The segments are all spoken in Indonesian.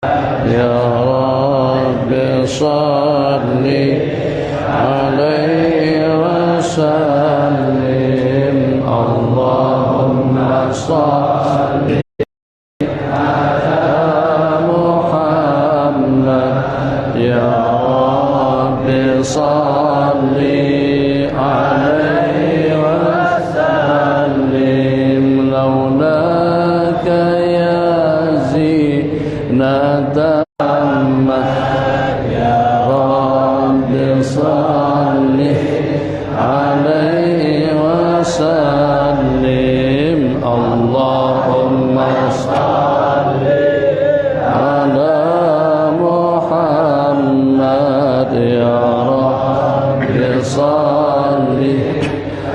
يا رب صل عليه وسلم اللهم صل على محمد يا رب صل عليه وسلم لولاك يا زينة يا رب صل عليه وسلم اللهم صل على محمد يا رب صل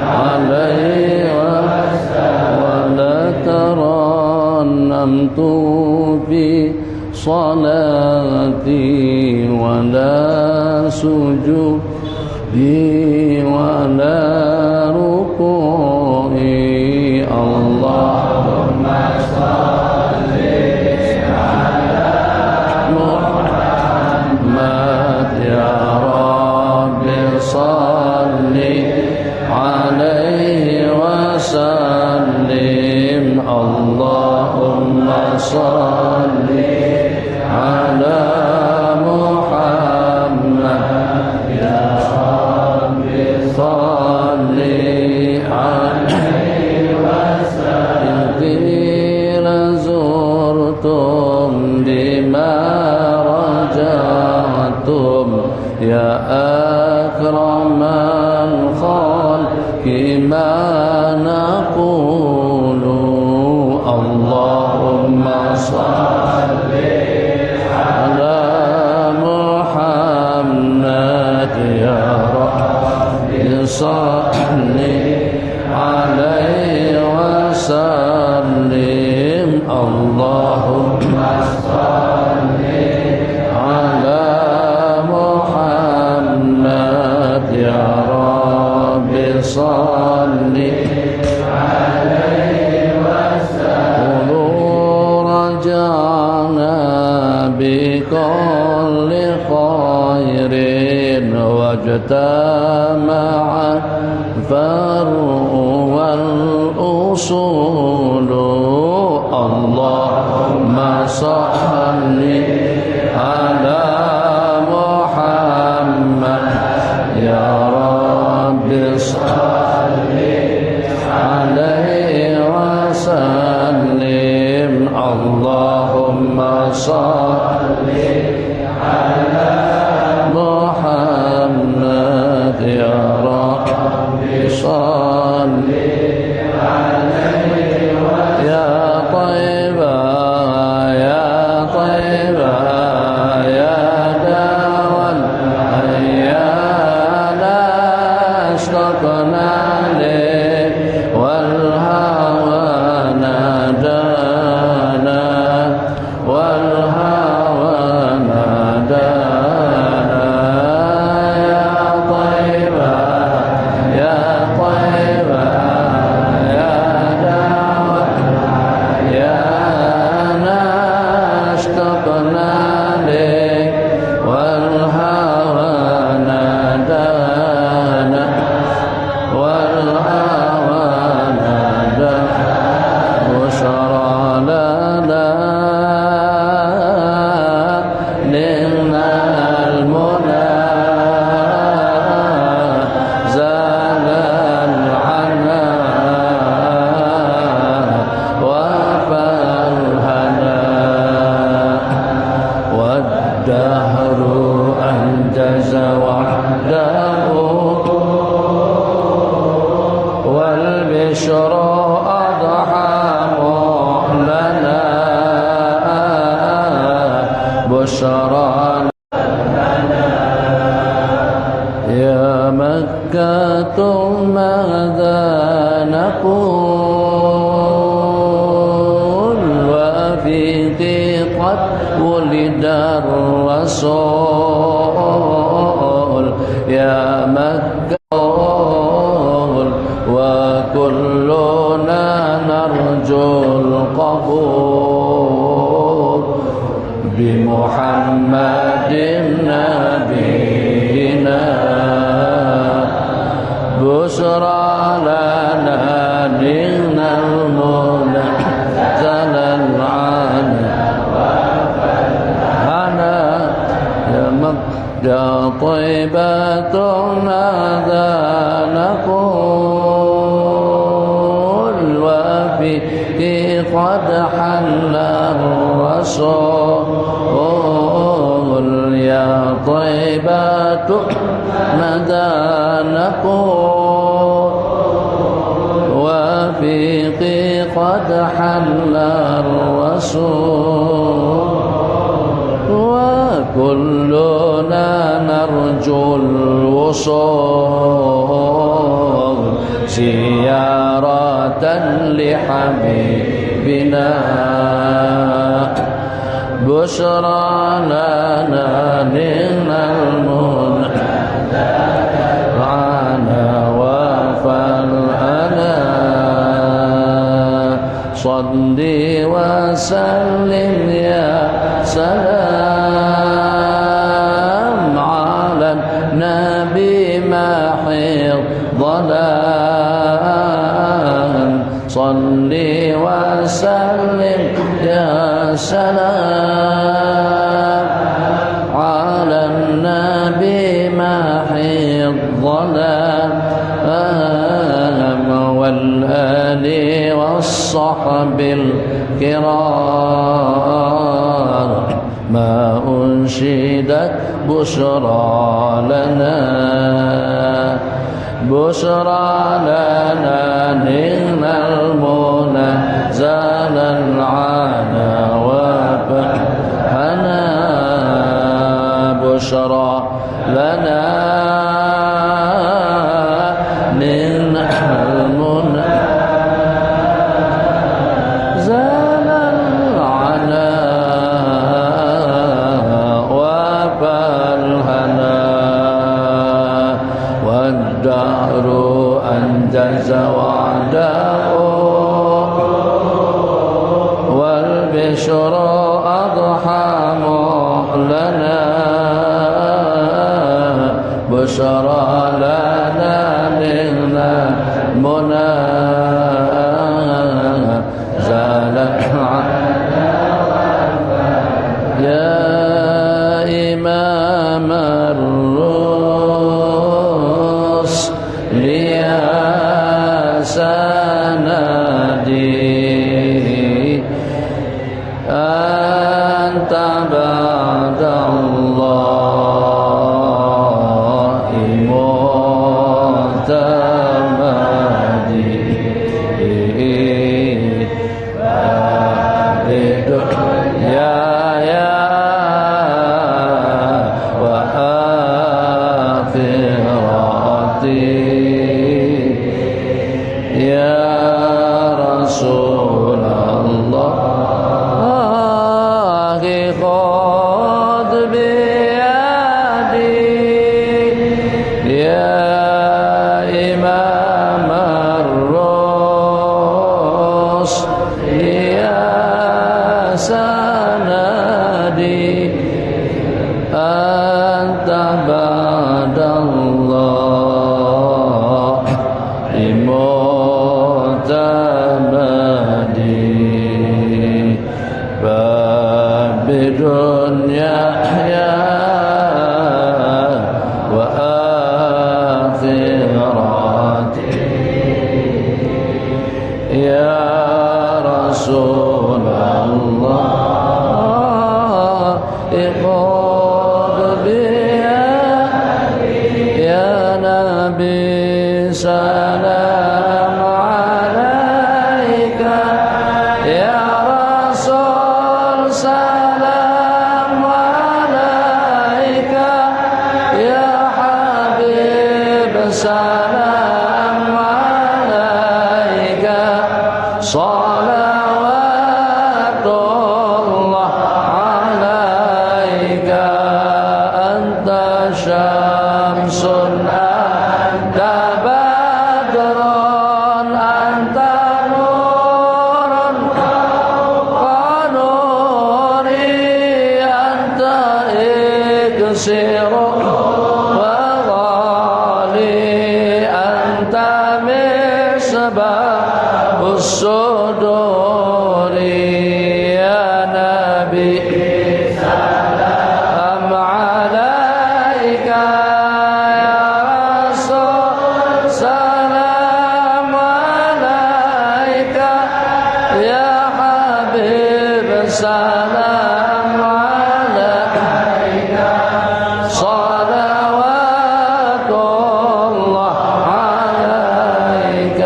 عليه وسلم ولا ترنمت في صلاتي ولا سجودي ولا ركوعي اللهم صل على محمد يا رب صل عليه وسلم اللهم صل على محمد يا رب صل عليه وسلم قيل زرتم بما رجعتم يا أكرم الخلق ما نقول اللهم صل على محمد يا رب صل عليه وسلم اللهم صل على محمد يا رب صل عليه وسلم رجعنا بكل خير واجتمع الفرع والأصول اللهم صل على محمد يا رب صل عليه وسلم اللهم صل على محمد يا رب صل عليه يا طيبة يا طيبة يا دوا الأيام اشتقنا لك والهوى نادانا والهوى نادانا يا طيبة يا طيبة يا دوا الأيام اشتقنا لك والهوى نادانا والهوى نادانا بشرى لنا نلنا المنى زال العنا وفى الهنا والدهر أنجز وحده والبشر أضحى معلنا بشرى يا مكة ماذا نقول وفيك قد ولد الرسول يا مكة وكلنا نرجو القبول بمحمد نبينا بشرى لنا نلنا المنى زلالعنا وفلحنا يا مكة طيبة ماذا نقول وفيك قد حل الرسول يا طيبة ماذا نقول وفيك قد حل الرسول وكلنا نرجو الوصول زيارة لحبيبنا بشرى لنا نلنا المنى معنا وفلحنا صل وسلم يا سلام على النبي محي الظلام صل وسلم يا سلام على النبي محي الظلام والآل والصحب الكرام ما أنشدت بشرى لنا بشرى لنا نلنا المنى زلالعنا وفلحنا بشرى لنا نلنا المنى زلالعنا وفلحنا والدهر أنجز وعده والبشر أضحى مهلنا بشرى لنا نلنا منى زالت يا إمام الرسل يا سندي أنت بعد الله معتمدي يا وآخرتي يا رسول الله خذ بيدي يا إمام الرسل يا سندي أنت بعد الله معتمدي فبدنيا وآخرتي يا رسول الله خذ بيدي يا نبي سلام عليك يا رسول سلام عليك يا حبيب سلام عليك صلوات الله عليك سر وغالي أنت مصباح الصدور يا نبي سلام عليك يا رسول سلام عليك يا حبيب سلام عليك صلوات الله عليك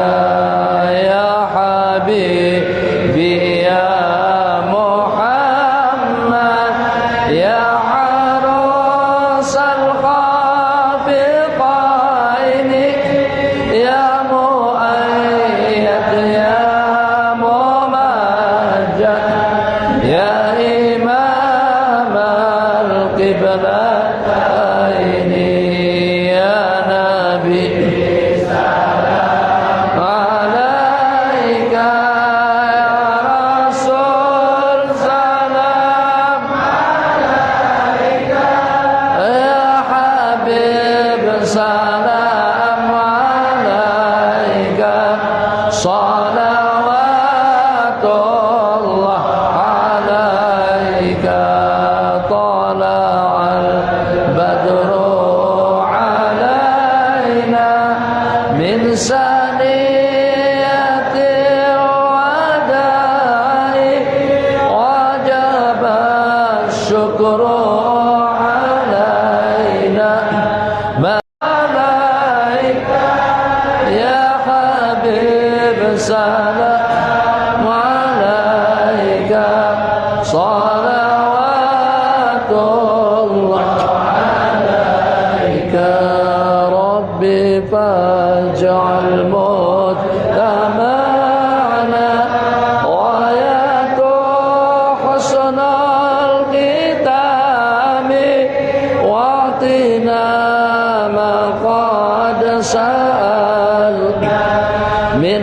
يا حبيبي يا محمد يا عروس الخافقين يا مؤيد يا ممجد يا إمام القبلتين يا نبي سلام عليك يا رسول سلام عليك يا حبيب سلام عليك صلوات الله عليك طلع البدر علينا من ثنية الوداع وجب الشكر علينا ما عليك يا حبيب سلام عليك صلوات الله عليك ربي فاجعل مجتمعنا غاية حسن الختام واعطنا ما قد سألنا من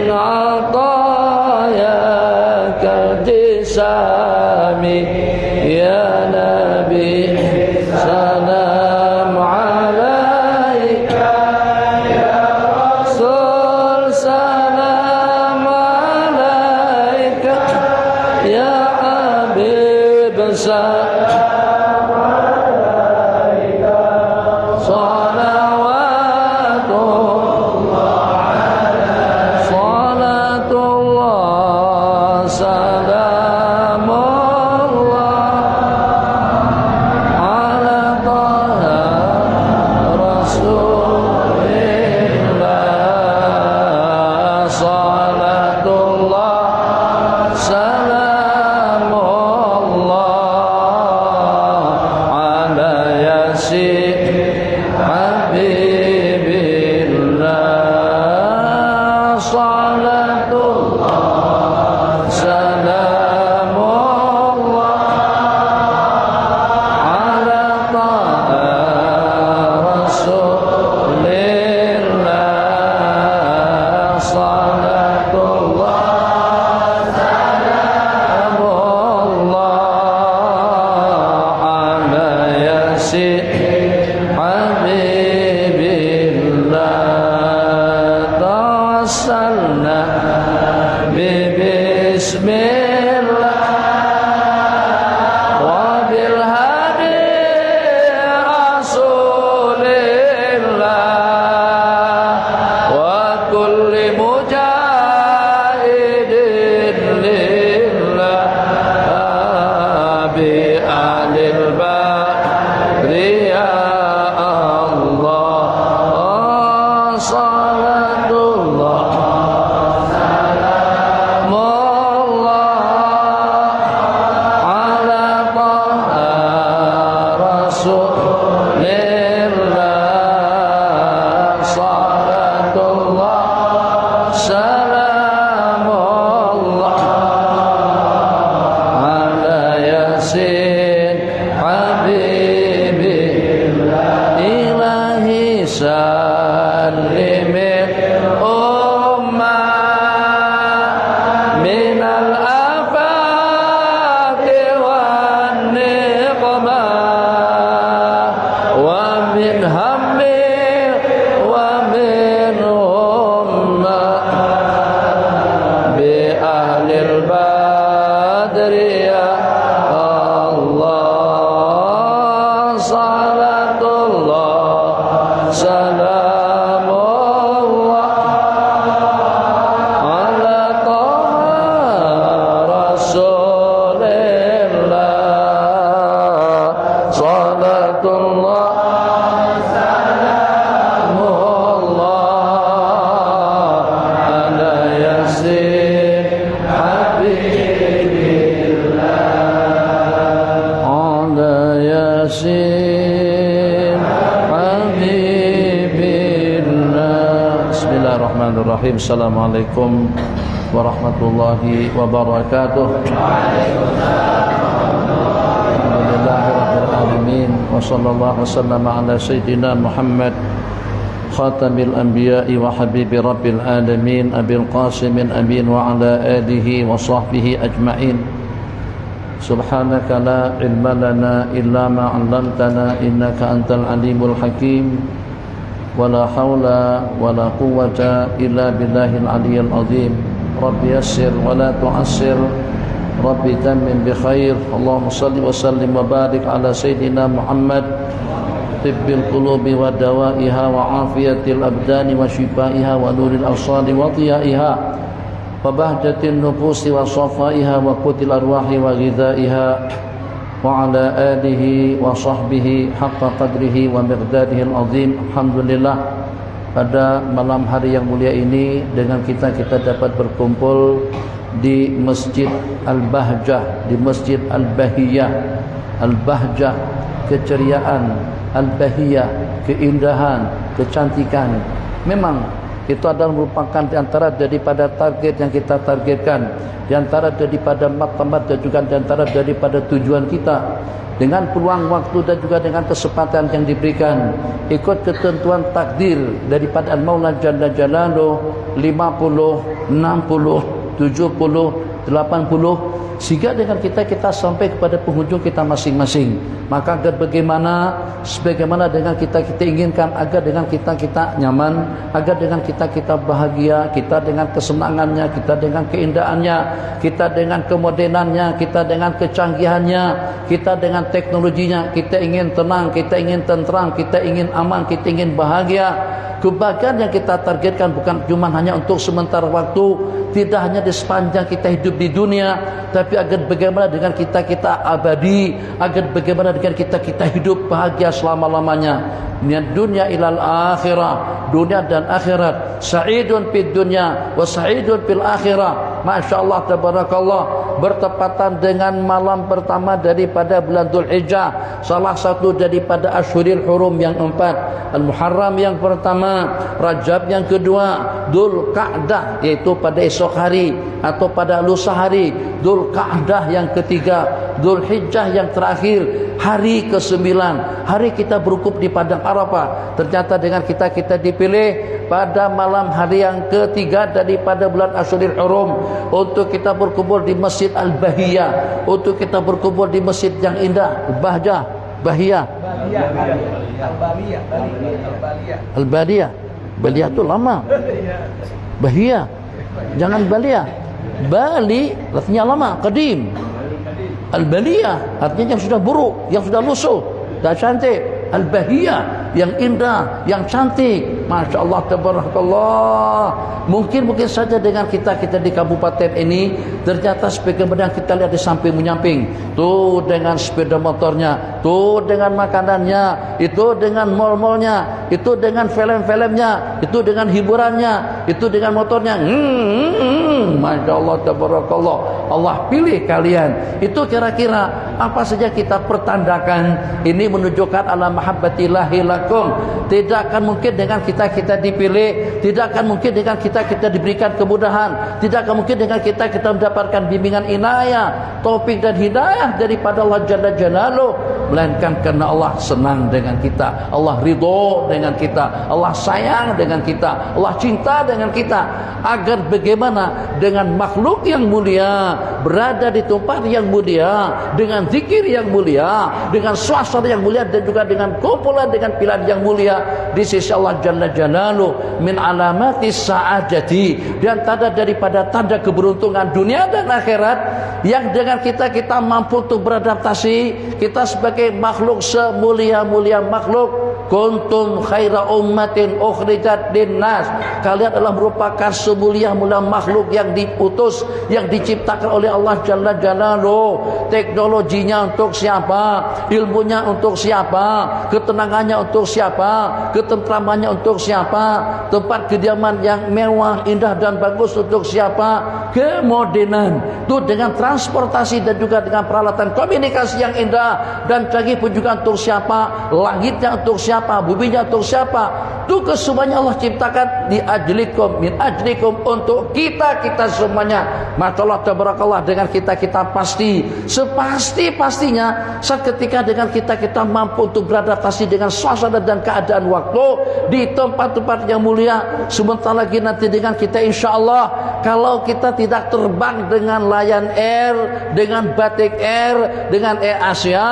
عطاياك الجسام يا نبي سلام عليك يا رسول سلام عليك يا حبيب سلام عليك صلوات صلاة الله سلام الله على طه رسول الله صلاة الله سلام الله على ياسين حبيب الله صلاة الله سلام الله على طه رسول الله صلاة الله سلام الله على ياسين حبيب الله توسلنا بسم الله وبالهدي رسول الله وكل مجاهد لله بأهل البر يا الله صلاة الله سلام الله على طه رسول الله صلاة الله سلام الله على ياسين حبيب الله إلهي سلم الأمة من الآفات والنقمة Yasin Habibillah. Bismillahirrahmanirrahim. Assalamualaikum warahmatullahi wabarakatuh. Alhamdulillahirrahmanirrahim. Wa sallallahu wasallam ala sayyidina Muhammad khatamil anbiya'i wa habibi rabbil alamin abil qasimin amin wa ala alihi wa sahbihi ajma'in. Subhanaka la ilma lana illa ma 'allamtana innaka antal alimul hakim. Wala haula wala quwwata illa billahil aliyyil azim. Rabbi yassir wala tu'assir, Rabbi tammim bi khair. Allahumma salli wa sallim wa barik ala sayyidina Muhammad tibbil qulubi wa dawaiha wa afiyatil abdani wa shifaiha wa nuril absari wa dhiyaiha wa bahjatin nufusi wa safaiha wa qutil arwahi wa ghidaiha wa ala alihi wa sahbihi haqqa qadrihi wa miqdarihi al-azim. Alhamdulillah, pada malam hari yang mulia ini dengan kita dapat berkumpul di Masjid Al-Bahjah, di Masjid Al-Bahiyah. Al-Bahjah, keceriaan, Al-Bahiyah, keindahan, kecantikan. Memang itu adalah merupakan di antara daripada target yang kita targetkan, di antara daripada matlamat dan juga di antara daripada tujuan kita. Dengan peluang waktu dan juga dengan kesempatan yang diberikan, ikut ketentuan takdir daripada Al-Maula Jalla Jalaluh, 50, 60, 70, 80, sehingga dengan kita sampai kepada penghujung kita masing-masing. Maka agar sebagaimana dengan kita inginkan, agar dengan kita nyaman, agar dengan kita bahagia, kita dengan kesenangannya, kita dengan keindahannya, kita dengan kemodernannya, kita dengan kecanggihannya, kita dengan teknologinya, kita ingin tenang, kita ingin tentram, kita ingin aman, kita ingin bahagia. Kebahagiaan yang kita targetkan bukan cuma hanya untuk sementara waktu, tidak hanya di sepanjang kita hidup di dunia, tapi agar bagaimana dengan kita abadi, agar bagaimana dengan kita hidup bahagia selama-lamanya. Min dunya ilal akhirah, dunia dan akhirat. Sa'idun fid dunya wa sa'idun fil akhirah. Masyaallah tabarakallah, bertepatan dengan malam pertama daripada bulan Dzulhijjah, salah satu daripada Asyhurul Hurum yang 4, Al-Muharram yang pertama, Rajab yang kedua, Dzulqa'dah yaitu pada esok hari atau pada lusa hari, Dzulqa'dah yang ketiga, Dzulhijjah yang terakhir, hari ke-9. Hari kita berukuf di padang Arafah. Ternyata dengan kita dipilih pada malam hari yang ketiga daripada bulan Asyhurul Hurum untuk kita berkumpul di Masjid Al-Bahiyah, untuk kita berkumpul di masjid yang indah, Bahiyah. Al-Bahiyah. Bahiyah itu lama. Bahiyah. Jangan Baliyah. Bali artinya lama, qadim. Al-Baliyah artinya yang sudah buruk, yang sudah lusuh, dah cantik. Al-Bahiyah yang indah, yang cantik. Masya Allah tabarakallah. Mungkin saja dengan kita di kabupaten ini, ternyata sebagaimana kita lihat di samping menyamping, tuh dengan sepeda motornya, tuh dengan makanannya, itu dengan mal-malnya, itu dengan film-filmnya, itu dengan hiburannya, itu dengan motornya. Masya Allah tabarakallah. Allah pilih kalian. Itu kira-kira apa saja kita pertandakan. Ini menunjukkan ala mahabbatillahi lakum. Tidak akan mungkin dengan kita dipilih, tidak akan mungkin dengan kita diberikan kemudahan, tidak akan mungkin dengan kita mendapatkan bimbingan inayah, taufik dan hidayah daripada Allah Jalla Jalaluh, melainkan karena Allah senang dengan kita, Allah ridho dengan kita, Allah sayang dengan kita, Allah cinta dengan kita. Agar bagaimana dengan makhluk yang mulia, berada di tempat yang mulia, dengan zikir yang mulia, dengan suasana yang mulia, dan juga dengan kumpulan dengan pilihan yang mulia di sisi Allah Jalla Jalaluh. Min alamatis sa'adati, dan tanda daripada tanda keberuntungan dunia dan akhirat, yang dengan kita mampu untuk beradaptasi. Kita sebagai makhluk semulia-mulia makhluk, kuntum khaira ummatin ukhrijat linnas, kalian adalah merupakan semulia-mulia makhluk yang diutus, yang diciptakan oleh Allah Jalla Jalaluh. Teknologinya untuk siapa? Ilmunya untuk siapa? Ketenangannya untuk siapa? Ketentramannya untuk siapa? Tempat kediaman yang mewah, indah dan bagus untuk siapa? kemodernan itu dengan transportasi dan juga dengan peralatan komunikasi yang indah. Dan lagi pun juga untuk siapa, langitnya untuk siapa, buminya untuk siapa, itu kesemuanya Allah ciptakan di ajlikum, min ajlikum, untuk kita semuanya. Maka Allah tabarakallah dengan kita pasti sepasti-pastinya saat ketika dengan kita mampu untuk beradaptasi dengan suasana dan keadaan waktu di tempat-tempat yang mulia. Sebentar lagi nanti dengan kita insyaallah, kalau kita tidak terbang dengan Lion Air, dengan Batik Air, dengan Air Asia,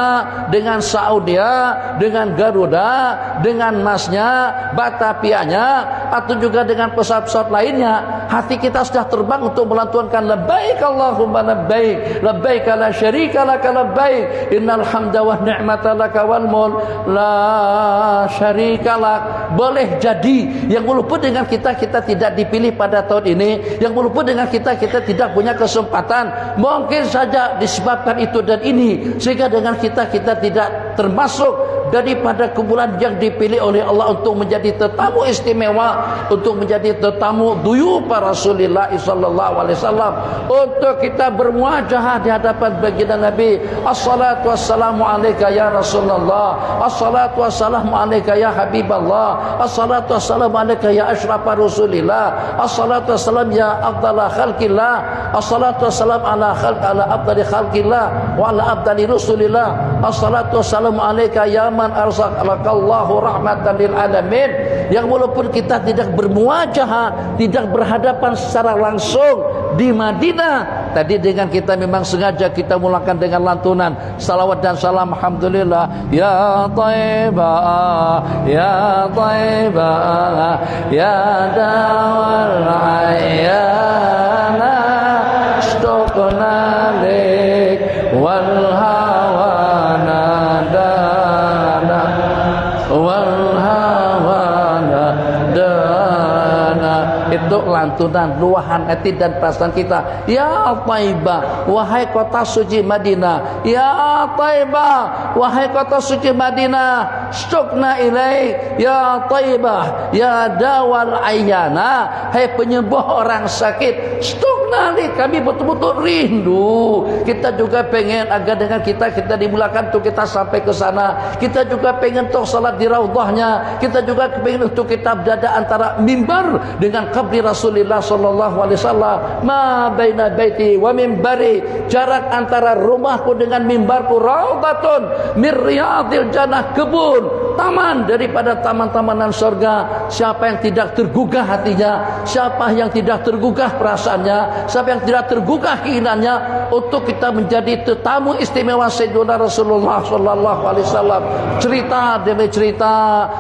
dengan Saudia, dengan Garuda, dengan Masnya, Batapianya, atau juga dengan pesawat-pesawat lainnya, hati kita sudah terbang untuk melantunkan labbaik Allahumma labbaik, labbaik la syarika laka labbaik, innal hamda wan ni'mata laka wal mulk la syarika lak. Boleh jadi yang walaupun dengan kita tidak dipilih pada tahun ini, yang walaupun dengan kita tidak punya kesempatan, mungkin saja disebabkan itu dan ini, sehingga dengan kita tidak termasuk daripada kumpulan yang dipilih oleh Allah untuk menjadi tetamu istimewa, untuk menjadi tetamu duyuf Rasulullah sallallahu alaihi wasallam, untuk kita bermuajahah di hadapan baginda Nabi. Assalatu wassalamu alayka ya Rasulullah, assalatu wassalamu alayka ya Habiballah, assalatu wassalamu alayka ya asyrafar Rasulillah, assalatu wassalam ya afdala khalqillah, assalatu wassalam ala afdali khalqillah wa ala afdali Rasulillah, assalatu wassalamu alayka ya man arsalakallahu rahmatan lil alamin. Yang walaupun kita tidak bermuajahah, tidak berhadapan secara langsung di Madinah, tadi dengan kita memang sengaja kita mulakan dengan lantunan salawat dan salam alhamdulillah ya Taibah ya Taibah ya dawal ayyana stokna lik wal hawana dana wal hawana dana. Itu lantunan luahan hati dan perasaan kita. Ya Taibah, wahai kota suci Madinah. Ya Taibah, wahai kota suci Madinah. Syukna ilaik ya Taibah, ya dawal ayyana, hai penyembuh orang sakit. Syukna li, kami betul-betul rindu. Kita juga pengen agar dengan kita dimulakan untuk kita sampai ke sana. Kita juga pengen untuk salat di raudhahnya. Kita juga pengen untuk kita berada antara mimbar dengan qabri Rasulullah sallallahu alaihi wasallam. Ma baina baiti wa mimbari, jarak antara rumahku dengan mimbarku raudhatun mir riyadil jannah, kebun, taman daripada taman-tamanan surga. Siapa yang tidak tergugah hatinya, siapa yang tidak tergugah perasaannya, siapa yang tidak tergugah keinginannya untuk kita menjadi tetamu istimewa Sayyidina Rasulullah sallallahu alaihi wasallam. Cerita demi cerita,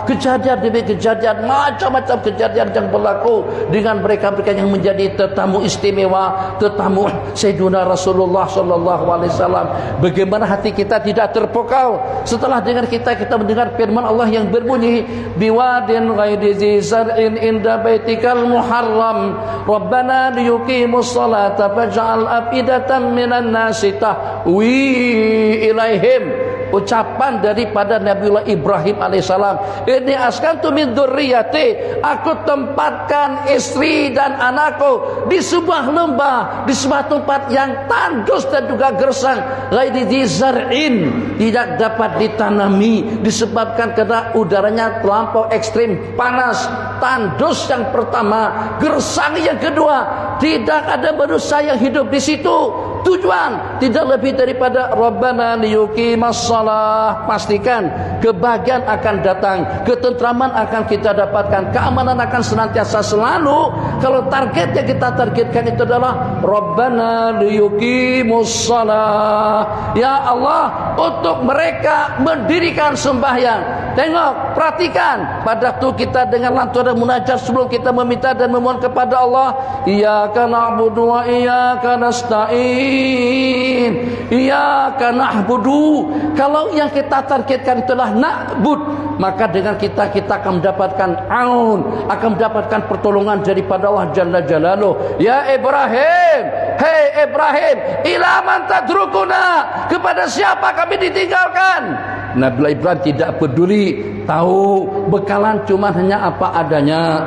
kejadian demi kejadian, macam-macam kejadian yang berlaku dengan mereka-mereka yang menjadi tetamu istimewa, tetamu Sayyidina Rasulullah sallallahu alaihi wasallam. Bagaimana hati kita tidak terpukau setelah dengan kita mendengar firman Allah yang berbunyi, biwadin ghairi zizar'in inda baitikal muharram rabbana liyuqimus salata faj'al afidatan minan nasi tahwi ilaihim. Ucapan daripada Nabiullah Ibrahim alaihissalam, ini askantu min dzurriyyati, aku tempatkan istri dan anakku di sebuah lembah, di sebuah tempat yang tandus dan juga gersang, ghairi dzar'in, tidak dapat ditanami disebabkan karena udaranya terlampau ekstrim panas. Tandus yang pertama, gersang yang kedua, tidak ada manusia yang hidup di situ. Tujuan tidak lebih daripada Rabbana liyuqimas shalah, pastikan kebahagiaan akan datang, ketentraman akan kita dapatkan, keamanan akan senantiasa selalu. Kalau target yang kita targetkan itu adalah Rabbana liyuqimus shalah, ya Allah, untuk mereka mendirikan sembahyang. Tengok, perhatikan pada waktu kita dengan lantunan munajat sebelum kita meminta dan memohon kepada Allah, iyyaka na'budu wa iyyaka nasta'in, iyyaka na'budu. Kalau yang kita targetkan itulah na'bud, maka dengan kita akan mendapatkan aun, akan mendapatkan pertolongan daripada Allah Jalla Jalaluh. Ya Ibrahim, hei Ibrahim, ila man tadrukuna, kepada siapa kami ditinggalkan? Nabi Ibrahim tidak peduli tahu bekalan cuma hanya apa adanya.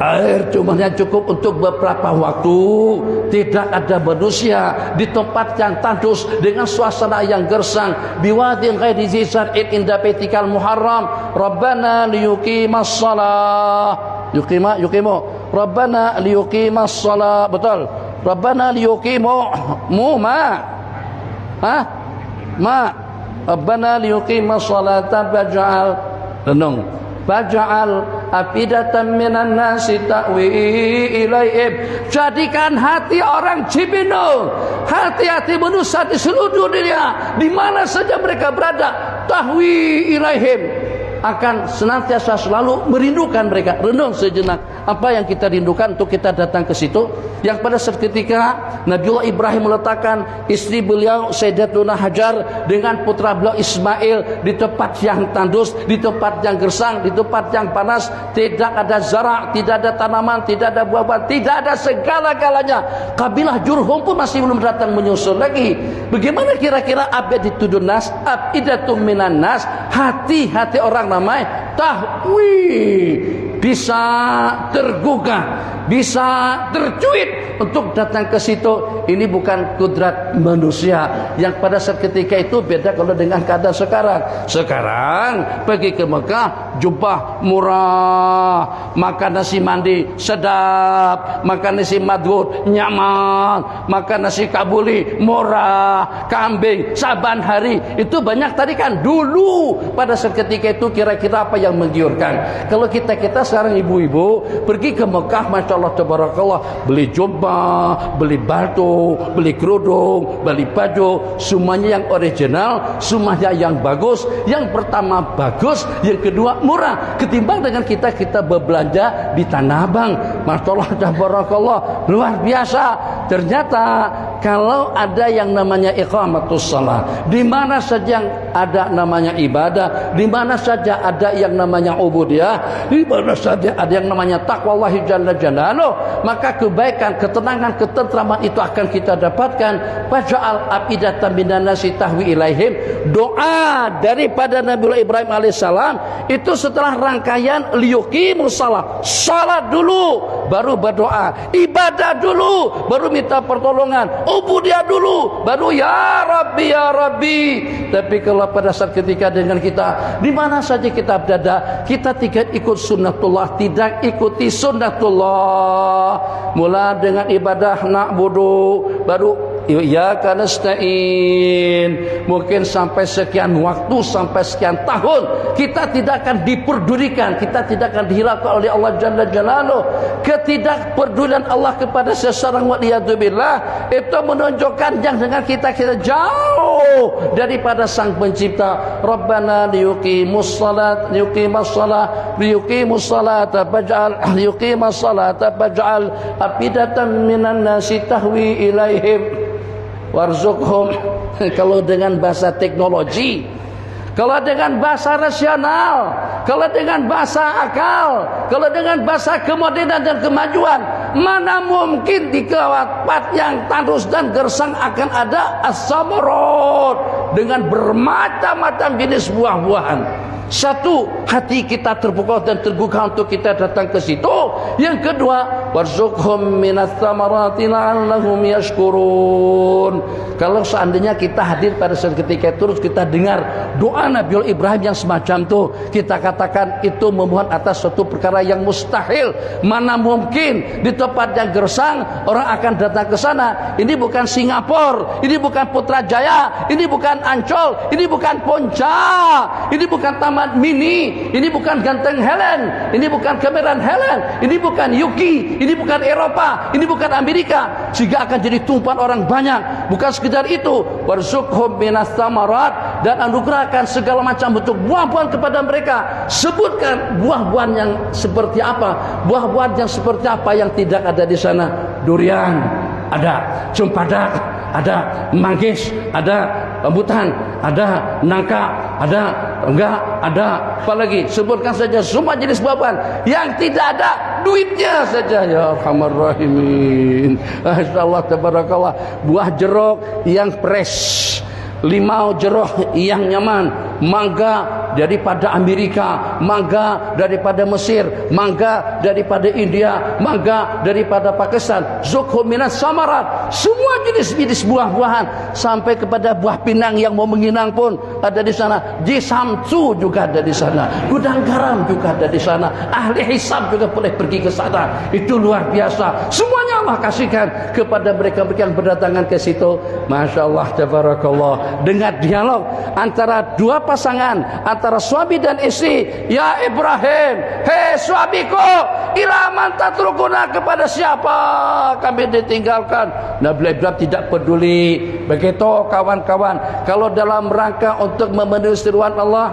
Air cuma hanya cukup untuk beberapa waktu. Tidak ada manusia di tempat yang tandus dengan suasana yang gersang. Biwadin ghairi zizar'in inda baitikal muharram. Rabbana liyuqimas shalah. Yuqimu. Rabbana liyuqimas shalah. Betul. Rabbana liyuqimu ma. Rabbana liyuqimas salata faj'al renung. Faj'al afidatan minan nasi ta'wi ilaihim. Jadikan hati orang Cibinong, hati-hati manusia di seluruh dunia, di mana saja mereka berada, tahwi ilaihim, akan senantiasa selalu merindukan mereka. Renung sejenak, apa yang kita rindukan untuk kita datang ke situ. Yang pada saat ketika Nabiullah Ibrahim meletakkan istri beliau Sayyidatuna Hajar dengan putra beliau Ismail di tempat yang tandus, di tempat yang gersang, di tempat yang panas, tidak ada zara', tidak ada tanaman, tidak ada buah-buahan, tidak ada segala-galanya. Kabilah Jurhum pun masih belum datang menyusul lagi. Bagaimana kira-kira abiditudun nas, abidatum minan nas, hati-hati orang namanya tahwi, bisa tergugah, bisa tercuit untuk datang ke situ. Ini bukan kudrat manusia yang pada saat ketika itu beda kalau dengan keadaan sekarang. Sekarang pergi ke Mekah, jubah murah, makan nasi mandi sedap, makan nasi madhud nyaman, makan nasi kabuli murah, kambing saban hari. Itu banyak tadi kan. Dulu pada saat ketika itu kira-kira apa yang menggiurkan? Kalau kita sekarang ibu-ibu pergi ke Mekah, Masya Allah tabarakallah, beli jubah, beli batu, beli kerudung, beli baju, semuanya yang original, semuanya yang bagus. Yang pertama bagus, yang kedua murah, ketimbang dengan kita berbelanja di Tanah Abang. Masya Allah tabarakallah, luar biasa. Ternyata kalau ada yang namanya iqamatus shalah, di mana saja yang ada namanya ibadah, di mana saja ada yang namanya ubudiyah, di mana saja ada yang namanya taqwallahi jalla jalaluh, maka kebaikan, ketenangan, ketentraman itu akan kita dapatkan. Faj'al afidatan minan nasi tahwi ilaihim. Doa daripada Nabiullah Ibrahim alaihissalam itu setelah rangkaian liyuqimus shalah, salat dulu baru berdoa, ibadah dulu baru minta pertolongan, ubudiyah dulu baru ya Rabbi ya Rabbi. Tapi kalau pada saat ketika dengan kita di mana saja kita berada, kita tidak ikut sunnatullah, tidak ikuti sunnatullah, mula dengan ibadah na'budu baru iyyaka nasta'in, mungkin sampai sekian waktu, sampai sekian tahun kita tidak akan diperdulikan, kita tidak akan dihilangkan oleh Allah Jalla Jalaluh. Ketidakpedulian Allah kepada seseorang waliyadzubillah itu menunjukkan yang dengan kita jauh daripada Sang Pencipta. Rabbana liyuqimus salat faj'al afidatan minan nasi tahwi ilaihim warzuqhum. Kalau dengan bahasa teknologi, kalau dengan bahasa rasional, kalau dengan bahasa akal, kalau dengan bahasa kemodernan dan kemajuan, mana mungkin di tempat yang tandus dan gersang akan ada as-samarot dengan bermacam-macam jenis buah-buahan. Satu, hati kita terbuka dan tergugah untuk kita datang ke situ. Yang kedua, warzuqhum minas tsamarati la'allahum yashkurun. Kalau seandainya kita hadir pada saat ketika itu, terus kita dengar doa Nabiul Ibrahim yang semacam itu, kita katakan itu memohon atas suatu perkara yang mustahil. Mana mungkin di tempat yang gersang orang akan datang ke sana. Ini bukan Singapura, ini bukan Putrajaya, ini bukan Ancol, ini bukan Puncak, ini bukan Taman Mini, ini bukan Ganteng Helen, ini bukan Cameron Helen, ini bukan UK, ini bukan Eropa, ini bukan Amerika, sehingga akan jadi tumpuan orang banyak. Bukan sekedar itu, warzuqhum minas tsamarat, dan anugerahkan segala macam bentuk buah-buahan kepada mereka. Sebutkan buah-buahan yang seperti apa, buah-buahan yang seperti apa yang tidak ada di sana. Durian ada, cempedak ada, manggis ada, rambutan ada, nangka ada, enggak ada, apalagi sebutkan saja semua jenis buah-buahan. Yang tidak ada duitnya saja, ya Arhamar Rahimin. Masyaallah tabarakallah. Buah jeruk yang fresh, limau jeruk yang nyaman, mangga daripada Amerika, mangga daripada Mesir, mangga daripada India, mangga daripada Pakistan, zukhum minas samarat, semua jenis-jenis buah-buahan, sampai kepada buah pinang yang mau menginang pun ada di sana. Jisamsu juga ada di sana, gudang garam juga ada di sana, ahli hisab juga boleh pergi ke sana. Itu luar biasa, semuanya Allah kasihkan kepada mereka-mereka yang berdatangan ke situ. Masya Allah, tabarakallah. Dengar dialog antara dua pasangan, antara suami dan istri. Ya Ibrahim, hei suamiku, ila man tatrukuna, kepada siapa kami ditinggalkan? Nabi Ibrahim tidak peduli. Begitu kawan-kawan, kalau dalam rangka untuk memenuhi seruan Allah,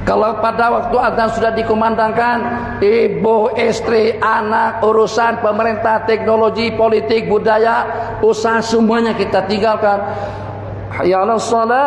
kalau pada waktu azan sudah dikumandangkan, ibu, istri, anak, urusan pemerintah, teknologi, politik, budaya, usaha, semuanya kita tinggalkan. Hayya 'alas shalah.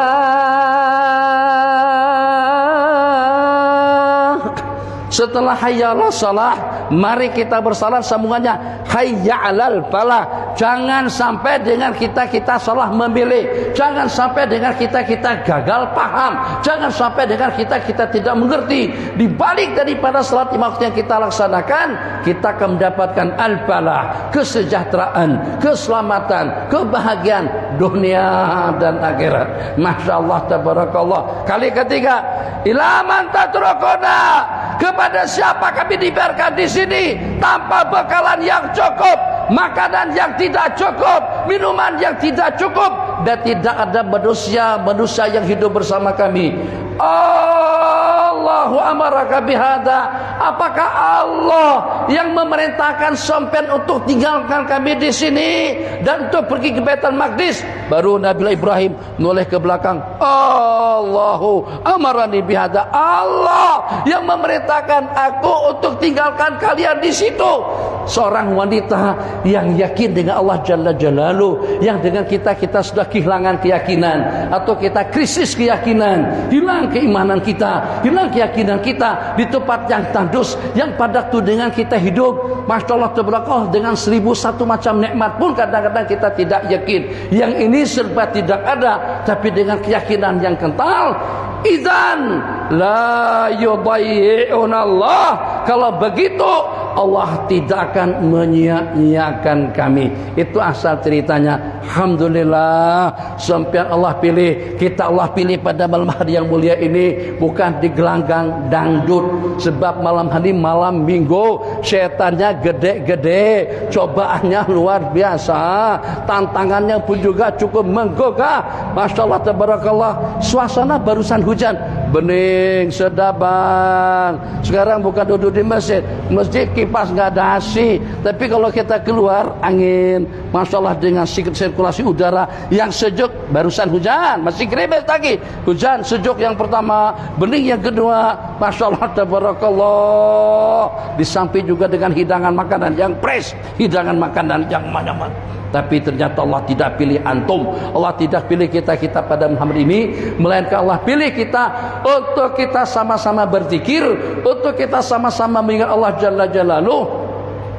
Setelah hayya 'alas shalah, mari kita bersalat sambungannya hayya 'alal falah. Jangan sampai dengan kita salah memilih, jangan sampai dengan kita gagal paham, jangan sampai dengan kita tidak mengerti. Di balik daripada salat lima waktu yang kita laksanakan, kita akan mendapatkan al-falah, kesejahteraan, keselamatan, kebahagiaan dunia dan akhirat. Masya Allah, tabarakallah. Kali ketiga, ila man tatrukuna, kepada siapa kami dibiarkan di sini tanpa bekalan yang cukup, makanan yang tidak cukup, minuman yang tidak cukup, dan tidak ada manusia yang hidup bersama kami. Allahu amaraka bihada, apakah Allah yang memerintahkan sampean untuk tinggalkan kami di sini dan untuk pergi ke Baitul Maqdis? Baru Nabi Ibrahim noleh ke belakang, Allahu amarani bihada, Allah yang memerintahkan aku untuk tinggalkan kalian di situ. Seorang wanita yang yakin dengan Allah Jalla Jalaluhu, yang dengan kita sudah kehilangan keyakinan, atau kita krisis keyakinan, hilang keimanan kita, hilang keyakinan kita di tempat yang tandus, yang pada waktu dengan kita hidup, Masya Allah tabarakallah, dengan 1001 macam nikmat pun kadang-kadang kita tidak yakin. Yang ini serba tidak ada, tapi dengan keyakinan yang kental, idzan la yudayyi'una Allah. Kalau begitu Allah tidak akan menyia-nyiakan kami. Itu asal ceritanya. Alhamdulillah, sampai Allah pilih kita, Allah pilih pada malam hari yang mulia ini, bukan di gelanggang dangdut. Sebab malam hari malam minggu, setannya gede-gede, cobaannya luar biasa, tantangannya pun juga cukup menggugah. Masya Allah tabarakallah. Suasana barusan hujan, bening sedap bang. Sekarang bukan duduk di masjid kipas nggak ada AC, tapi kalau kita keluar angin, Masya Allah, dengan sirkulasi udara yang sejuk. Barusan hujan, masih gerimis lagi, hujan sejuk yang pertama, bening yang kedua, Masya Allah tabarakallah. Di samping juga dengan hidangan makanan yang fresh, hidangan makanan yang macam-macam. Tapi ternyata Allah tidak pilih antum, Allah tidak pilih kita pada Muhammad ini, melainkan Allah pilih kita untuk kita sama-sama berzikir, untuk kita sama-sama mengingat Allah Jalla Jalaluhu,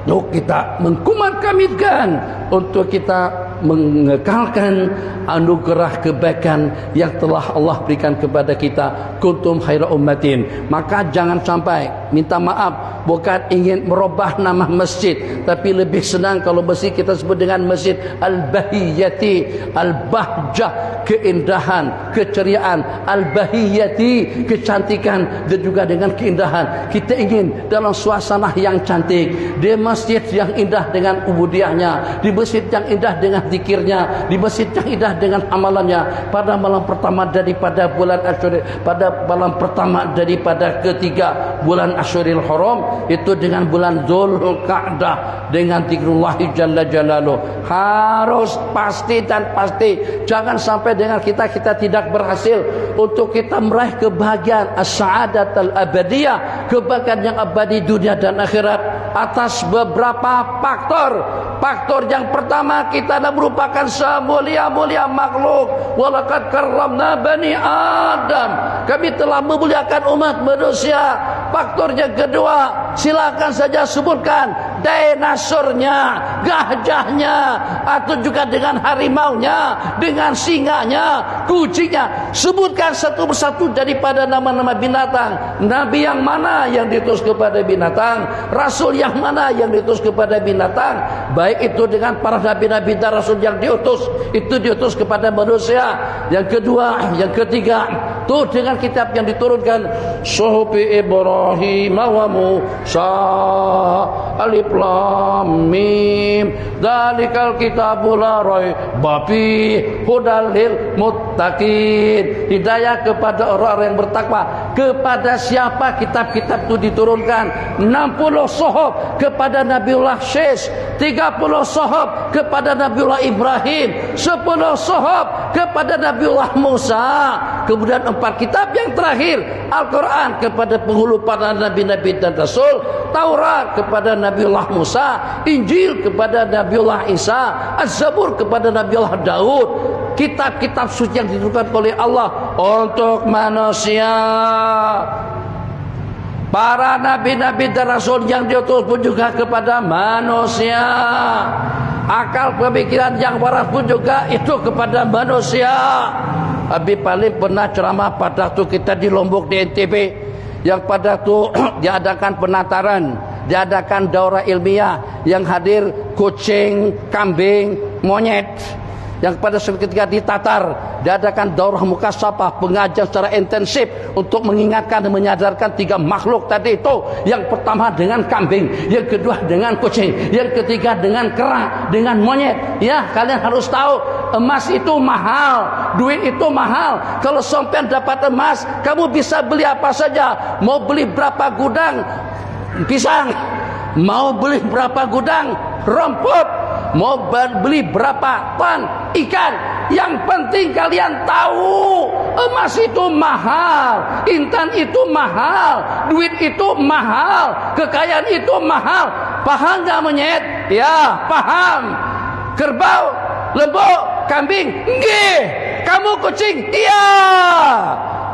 untuk kita mengkumat-kamitkan, untuk kita mengekalkan anugerah kebaikan yang telah Allah berikan kepada kita. Kuntum khaira ummatin. Maka jangan sampai, minta maaf, bukan ingin merubah nama masjid, tapi lebih senang kalau masjid kita sebut dengan Masjid Al-Bahiyati, Al-Bahjah, keindahan, keceriaan, Al-Bahiyati, kecantikan, dan juga dengan keindahan. Kita ingin dalam suasana yang cantik, di masjid yang indah dengan ubudiyahnya, di masjid yang indah dengan zikirnya, di masjid yang indah dengan amalannya, pada malam pertama daripada bulan Asyur, pada malam pertama daripada ketiga bulan Asyuril Haram, itu dengan bulan Dzulqa'dah, dengan zikrullah Jalla Jalaluhu. Harus pasti dan pasti, jangan sampai dengan kita tidak berhasil untuk kita meraih kebahagiaan as-sa'adat al-abadiyah, kebahagiaan yang abadi dunia dan akhirat, atas beberapa faktor. Faktor yang pertama, kita adalah merupakan semulia-mulia makhluk. Walaqad karramna bani Adam, kami telah memuliakan umat manusia. Faktor yang kedua, silakan saja sebutkan dinosaurnya, gajahnya, atau juga dengan harimaunya, dengan singanya, kucingnya. Sebutkan satu persatu daripada nama-nama binatang. Nabi yang mana yang diutus kepada binatang? Rasul yang mana yang diutus kepada binatang? Baik itu dengan para nabi-nabi dan rasul yang diutus, itu diutus kepada manusia. Yang kedua, yang ketiga, tuh dengan kitab yang diturunkan, Suhufi Ibrahim wa Musa, Alif Lam Mim, Dzalikal kitabul la raiba fihi hudal lil muttaqin. Hidayah kepada orang-orang yang bertakwa. Kepada siapa kitab-kitab itu diturunkan? 60 suhuf kepada Nabiullah Syekh, 30 suhuf kepada Nabiullah Ibrahim, 10 suhuf kepada Nabiullah Musa. Kemudian 4 kitab yang terakhir, Al-Quran kepada penghulu para nabi-nabi dan rasul, Taurat kepada Nabiullah Musa, Injil kepada Nabiullah Isa, Az-Zabur kepada Nabiullah Daud. Kitab-kitab suci yang diturunkan oleh Allah untuk manusia. Para nabi-nabi dan rasul yang diutus pun juga kepada manusia. Akal pemikiran yang waras pun juga itu kepada manusia. Habib Palim pernah ceramah pada waktu kita di Lombok di NTB, yang pada waktu diadakan penataran, diadakan daurah ilmiah, yang hadir kucing, kambing, monyet. Yang pada ketika ditatar, diadakan daurah mukasyafah, pengajian secara intensif untuk mengingatkan dan menyadarkan 3 makhluk tadi itu. Yang pertama dengan kambing, yang kedua dengan kucing, yang ketiga dengan kera, dengan monyet. Ya, kalian harus tahu, emas itu mahal, duit itu mahal. Kalau sampai dapat emas, kamu bisa beli apa saja. Mau beli berapa gudang pisang, mau beli berapa gudang rumput, mau beli berapa ton ikan. Yang penting kalian tahu, emas itu mahal, intan itu mahal, duit itu mahal, kekayaan itu mahal. Paham gak monyet? Ya, paham. Kerbau, lembu, kambing, nggih. Kamu kucing? Iya.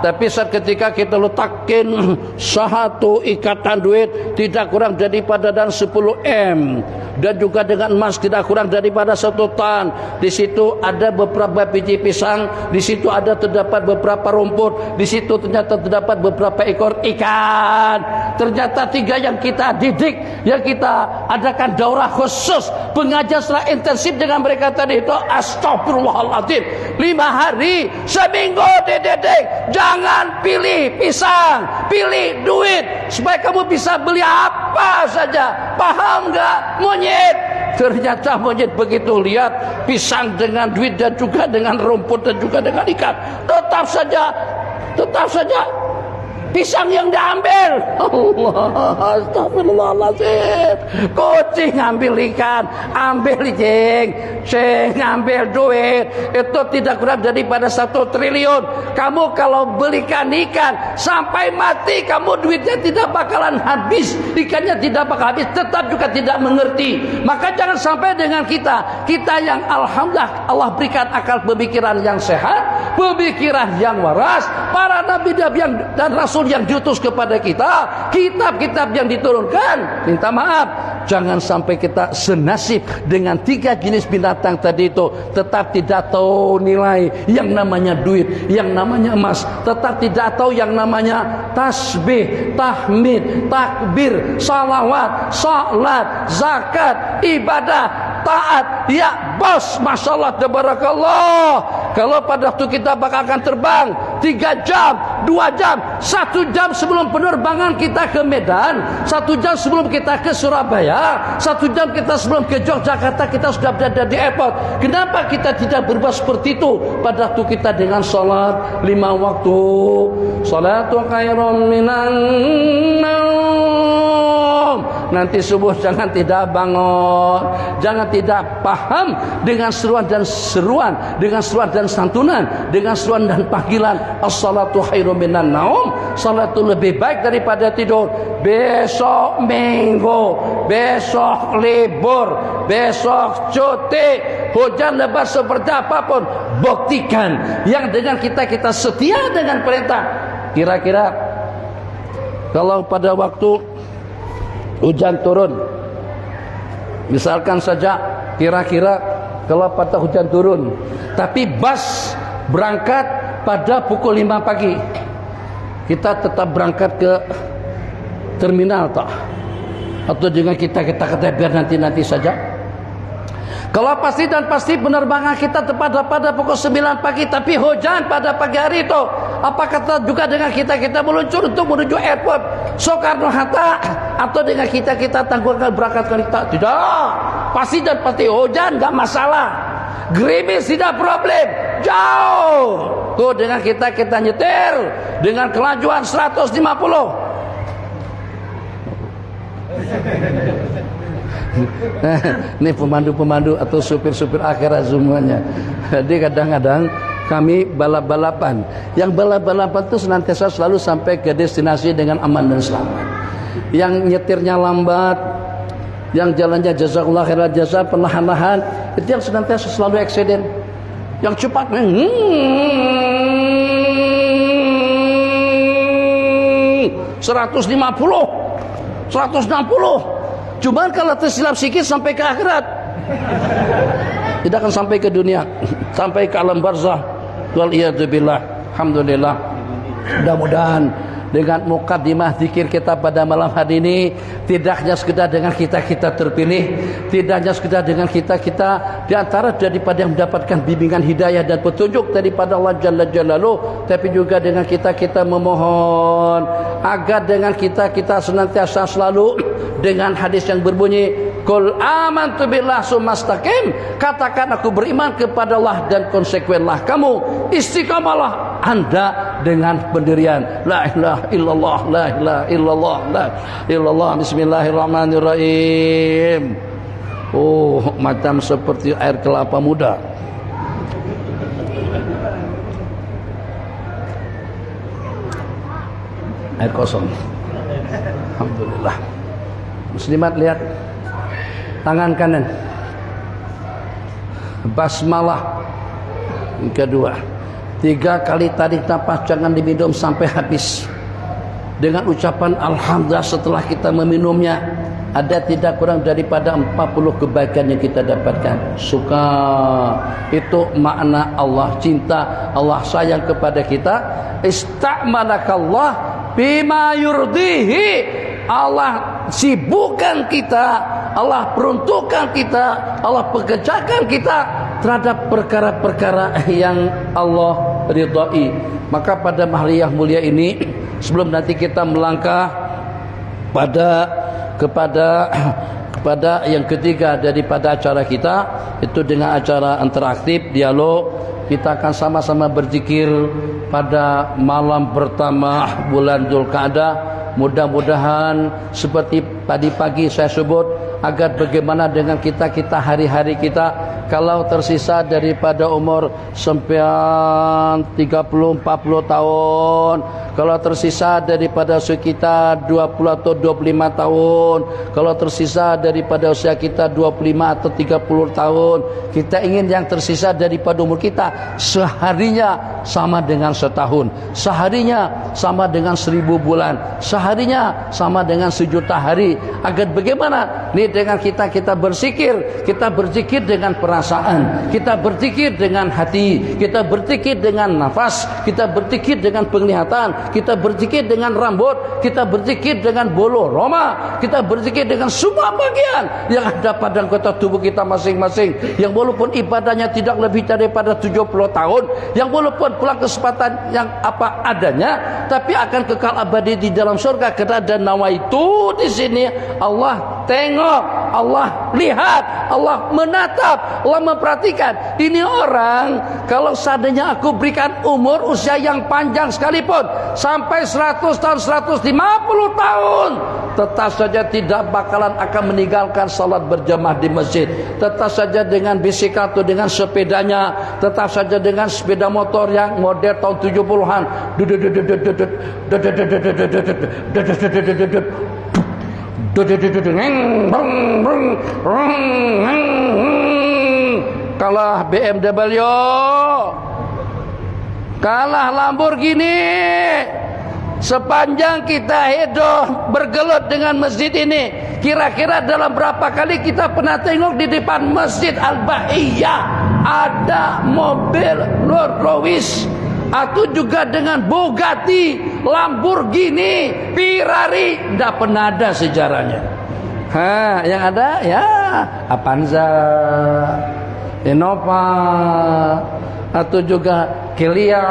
Tapi saat ketika kita letakin satu ikatan duit tidak kurang daripada dan 10 M, dan juga dengan emas tidak kurang daripada 1 ton. Di situ ada beberapa biji pisang, di situ ada terdapat beberapa rumput, di situ ternyata terdapat beberapa ekor ikan. Ternyata 3 yang kita didik, yang kita adakan daurah khusus, pengajian secara intensif dengan mereka tadi itu, astagfirullahaladzim, 5 hari, seminggu dididik. Jangan pilih pisang, pilih duit, supaya kamu bisa beli apa saja. Paham gak monyet? Ternyata monyet begitu lihat pisang dengan duit dan juga dengan rumput dan juga dengan ikan, tetap saja pisang yang diambil. Allah, astagfirullahaladzim. Kucing ambil ikan, ambil jeng, ambil duit. Itu tidak kurang daripada 1 triliun. Kamu kalau belikan ikan sampai mati, kamu duitnya tidak bakalan habis, ikannya tidak bakal habis, tetap juga tidak mengerti. Maka jangan sampai dengan kita yang alhamdulillah Allah berikan akal pemikiran yang sehat, pemikiran yang waras, para nabi-nabi dan rasul yang diutus kepada kita, kitab-kitab yang diturunkan. Minta maaf, jangan sampai kita senasib dengan 3 jenis binatang tadi itu. Tetap tidak tahu nilai yang namanya duit, yang namanya emas, tetap tidak tahu yang namanya tasbih, tahmid, takbir, salawat, salat, zakat, ibadah, taat. Ya bos, masya Allah, tabarakallah. Kalau pada waktu kita bakal akan terbang 3 jam, 2 jam, 1 jam sebelum penerbangan kita ke Medan, 1 jam sebelum kita ke Surabaya, 1 jam kita sebelum ke Yogyakarta, kita sudah berada di airport. Kenapa kita tidak berbuat seperti itu pada waktu kita dengan sholat 5 waktu? Sholatu khairun minan naum. Nanti subuh jangan tidak bangun, jangan tidak paham dengan seruan dan santunan, dengan seruan dan panggilan as-salatu khairum minan naum. Salat itu lebih baik daripada tidur. Besok minggu, besok libur, besok cuti, hujan lebat seperti apapun, buktikan yang dengan kita setia dengan perintah. Kira-kira kalau pada waktu hujan turun, Misalkan saja kira-kira kalau pada hujan turun, tapi bus berangkat pada pukul 5 pagi, kita tetap berangkat ke terminal tak? Atau dengan kita kata biar nanti saja? Kalau pasti dan pasti penerbangan kita tepat pada pukul 9 pagi, tapi hujan pada pagi hari itu, apa kata juga dengan kita meluncur untuk menuju airport Soekarno-Hatta, atau dengan kita tangguhkan berangkat ke kita? Tidak, pasti dan pasti hujan, gak masalah. Gerimis tidak problem, jauh. Tuh dengan kita nyetir dengan kelajuan 150. Ini pemandu-pemandu atau supir-supir akhirat semuanya. Jadi kadang-kadang kami balap-balapan. Yang balap-balapan itu senantiasa selalu sampai ke destinasi dengan aman dan selamat. Yang nyetirnya lambat, yang jalannya jazakallah khairan jasa perlahan-lahan, itu yang senantiasa selalu eksiden. Yang cepat 150, 160. Cuman kalau tersilap sikit sampai ke akhirat, tidak akan sampai ke dunia, sampai ke alam barzah. Waliyadzubillah. Alhamdulillah. Mudah-mudahan dengan mukaddimah zikir kita pada malam hari ini, tidak hanya sekedar dengan kita terpilih, tidak hanya sekedar dengan kita di antara daripada yang mendapatkan bimbingan hidayah dan petunjuk daripada Allah Jalla Jalaluh, tapi juga dengan kita memohon agar dengan kita senantiasa selalu dengan hadis yang berbunyi Qul amantu billah tsumastaqim, katakan aku beriman kepada Allah dan konsekuenlah kamu, istiqamalah Anda dengan pendirian la ilaha illallah, la ilaha illallah, la ilaha illallah. Bismillahirrahmanirrahim. Oh, macam seperti air kelapa muda. Air kosong. Alhamdulillah. Muslimat, lihat tangan kanan, basmalah. Yang kedua, 3 kali tarik nafas, jangan diminum sampai habis. Dengan ucapan alhamdulillah setelah kita meminumnya, ada tidak kurang daripada 40 kebaikan yang kita dapatkan. Suka, itu makna Allah cinta, Allah sayang kepada kita. Istamalakallah bima yurdihi, Allah sibukkan kita, Allah peruntukkan kita, Allah pekerjakan kita terhadap perkara-perkara yang Allah ridhai. Maka pada mahliyah mulia ini, sebelum nanti kita melangkah kepada yang ketiga daripada acara kita, itu dengan acara interaktif dialog, kita akan sama-sama berzikir pada malam pertama bulan Dzulqa'dah. Mudah-mudahan seperti tadi pagi saya sebut, agar bagaimana dengan kita hari-hari kita, kalau tersisa daripada umur sempian 30-40 tahun, kalau tersisa daripada usia kita 20 atau 25 tahun, kalau tersisa daripada usia kita 25 atau 30 tahun, kita ingin yang tersisa daripada umur kita seharinya sama dengan setahun, seharinya sama dengan 1000 bulan, seharinya sama dengan 1.000.000 hari. Agar bagaimana ini dengan kita berzikir, kita berzikir dengan perasaan, kita berzikir dengan hati, kita berzikir dengan nafas, kita berzikir dengan penglihatan, kita berzikir dengan rambut, kita berzikir dengan bulu roma, kita berzikir dengan semua bagian yang ada pada anggota tubuh kita masing-masing, yang walaupun ibadahnya tidak lebih daripada 70 tahun, yang walaupun pulang kesempatan yang apa adanya, tapi akan kekal abadi di dalam surga. Karena ada nama itu di sini, Allah tengok, Allah lihat, Allah menatap, Allah memperhatikan. Ini orang, kalau seandainya aku berikan umur usia yang panjang sekalipun, sampai 100 tahun, 150 tahun, tetap saja tidak bakalan akan meninggalkan salat berjamaah di masjid. Tetap saja dengan bisiklet atau dengan sepedanya, tetap saja dengan sepeda motor yang model tahun 70-an. Kalah BMW, kalah Lamborghini, Sepanjang kita hidup bergelut dengan masjid ini, kira-kira dalam berapa kali kita pernah tengok di depan Masjid Al-Bahiyah ada mobil Rolls Royce atau juga dengan Bugatti, Lamborghini, Ferrari? Tidak pernah ada sejarahnya. Yang ada ya Avanza, Innova, atau juga Kia,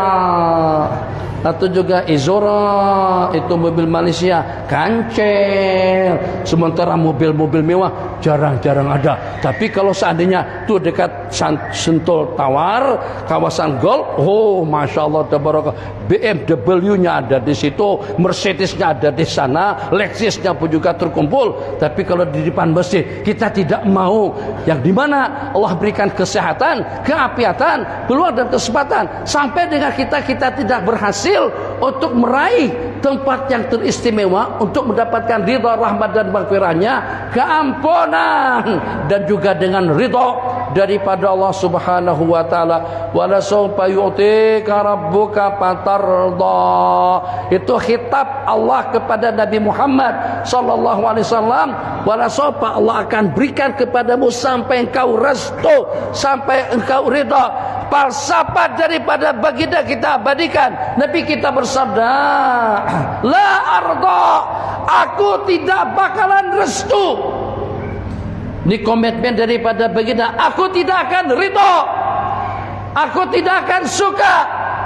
atau juga Izora, itu mobil Malaysia, Kancil. Sementara mobil-mobil mewah jarang-jarang ada. Tapi kalau seandainya tuh dekat Sentul Tawar, kawasan Golf, oh masya Allah tabaraka, BMW-nya ada di situ, Mercedes-nya ada di sana, Lexus-nya pun juga terkumpul. Tapi kalau di depan masjid kita tidak mau, yang dimana Allah berikan kesehatan, keapiatan, peluang dan kesempatan, sampai dengan kita tidak berhasil untuk meraih tempat yang teristimewa untuk mendapatkan ridha, rahmat dan maghfirahnya, keampunan, dan juga dengan ridha daripada Allah Subhanahu wa taala. Wala sawfa yu'tika rabbuka fatarda. Itu khitab Allah kepada Nabi Muhammad sallallahu alaihi wasallam. Wala sawfa, Allah akan berikan kepadamu sampai engkau restu, sampai engkau ridha. Falsafat daripada baginda kita abadikan. Nabi kita bersabda, la arda, aku tidak bakalan restu. Ini komitmen daripada baginda, aku tidak akan ridha, aku tidak akan suka,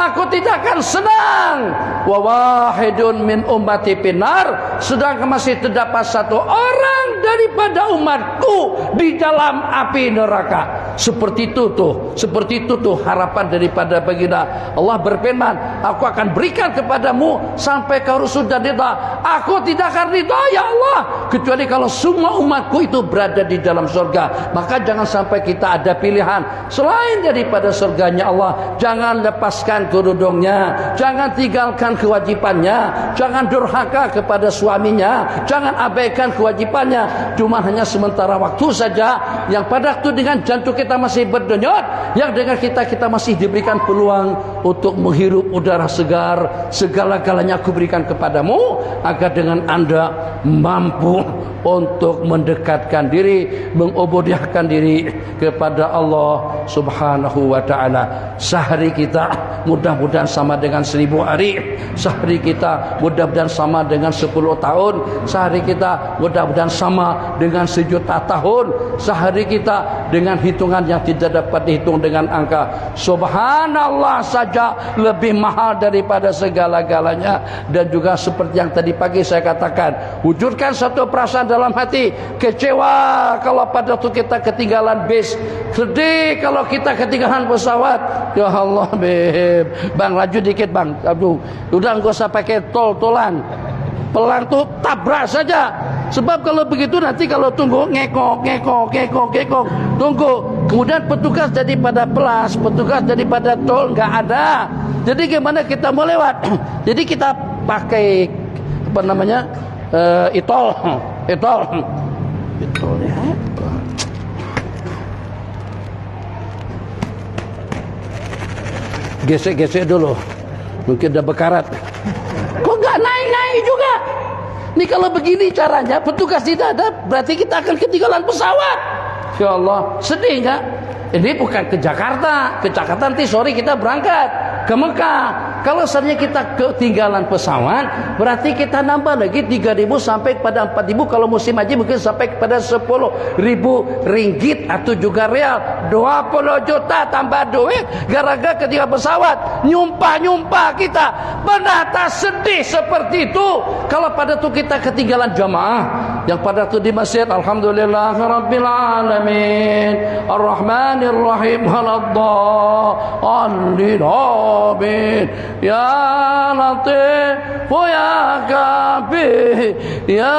aku tidak akan senang. Wa wahidun min ummati pinar, sedangkan masih terdapat satu orang daripada umatku di dalam api neraka. Seperti itu tuh harapan daripada baginda. Allah berfirman, aku akan berikan kepadamu sampai kau rusuk dan ridha. Aku tidak akan ridha ya Allah, kecuali kalau semua umatku itu berada di dalam surga. Maka jangan sampai kita ada pilihan selain daripada surganya Allah. Jangan lepaskan kerudungnya, jangan tinggalkan kewajibannya, jangan durhaka kepada suaminya, jangan abaikan kewajibannya. Cuma hanya sementara waktu saja, yang pada waktu dengan jantung kita masih berdenyut, yang dengan kita masih diberikan peluang untuk menghirup udara segar. Segala-galanya aku berikan kepadamu, agar dengan Anda mampu untuk mendekatkan diri, mengubudiyahkan diri kepada Allah Subhanahu wa ta'ala. Sehari kita mudah-mudahan sama dengan 1000 hari, sehari kita mudah-mudahan sama dengan 10 tahun, sehari kita mudah-mudahan sama dengan 1.000.000 tahun, sehari kita dengan hitungan yang tidak dapat dihitung dengan angka. Subhanallah saja lebih mahal daripada segala-galanya. Dan juga seperti yang tadi pagi saya katakan, wujudkan satu perasaan dalam hati, kecewa kalau pada waktu kita ketinggalan bis, sedih kalau kita ketinggalan pesawat. Ya Allah beb, bang laju dikit bang, aduh, udah nggak usah pakai tol-tolan, pelan tuh tabrak saja. Sebab kalau begitu nanti kalau tunggu ngekok, tunggu, kemudian petugas daripada pelas, petugas daripada tol nggak ada. Jadi gimana kita mau lewat? Jadi kita pakai apa namanya, itol ya. Gesek-gesek dulu, mungkin udah bekarat. Kok nggak naik-naik juga? Nih kalau begini caranya, petugas tidak ada, berarti kita akan ketinggalan pesawat. Ya Allah, sedih nggak? Ini bukan ke Jakarta. Ke Jakarta nanti sore kita berangkat ke Mekah. Kalau seandainya kita ketinggalan pesawat, berarti kita nambah lagi 3.000 sampai kepada 4.000. Kalau musim haji mungkin sampai kepada 10.000 ringgit atau juga real. 20 juta tambah duit gara-gara ketinggalan pesawat. Nyumpah kita. Benar tak sedih seperti itu? Kalau pada itu kita ketinggalan jamaah yang pada itu di masjid, alhamdulillah rabbil alamin ar-rahmanir rahim waladdallin amin ya latif ya kabir ya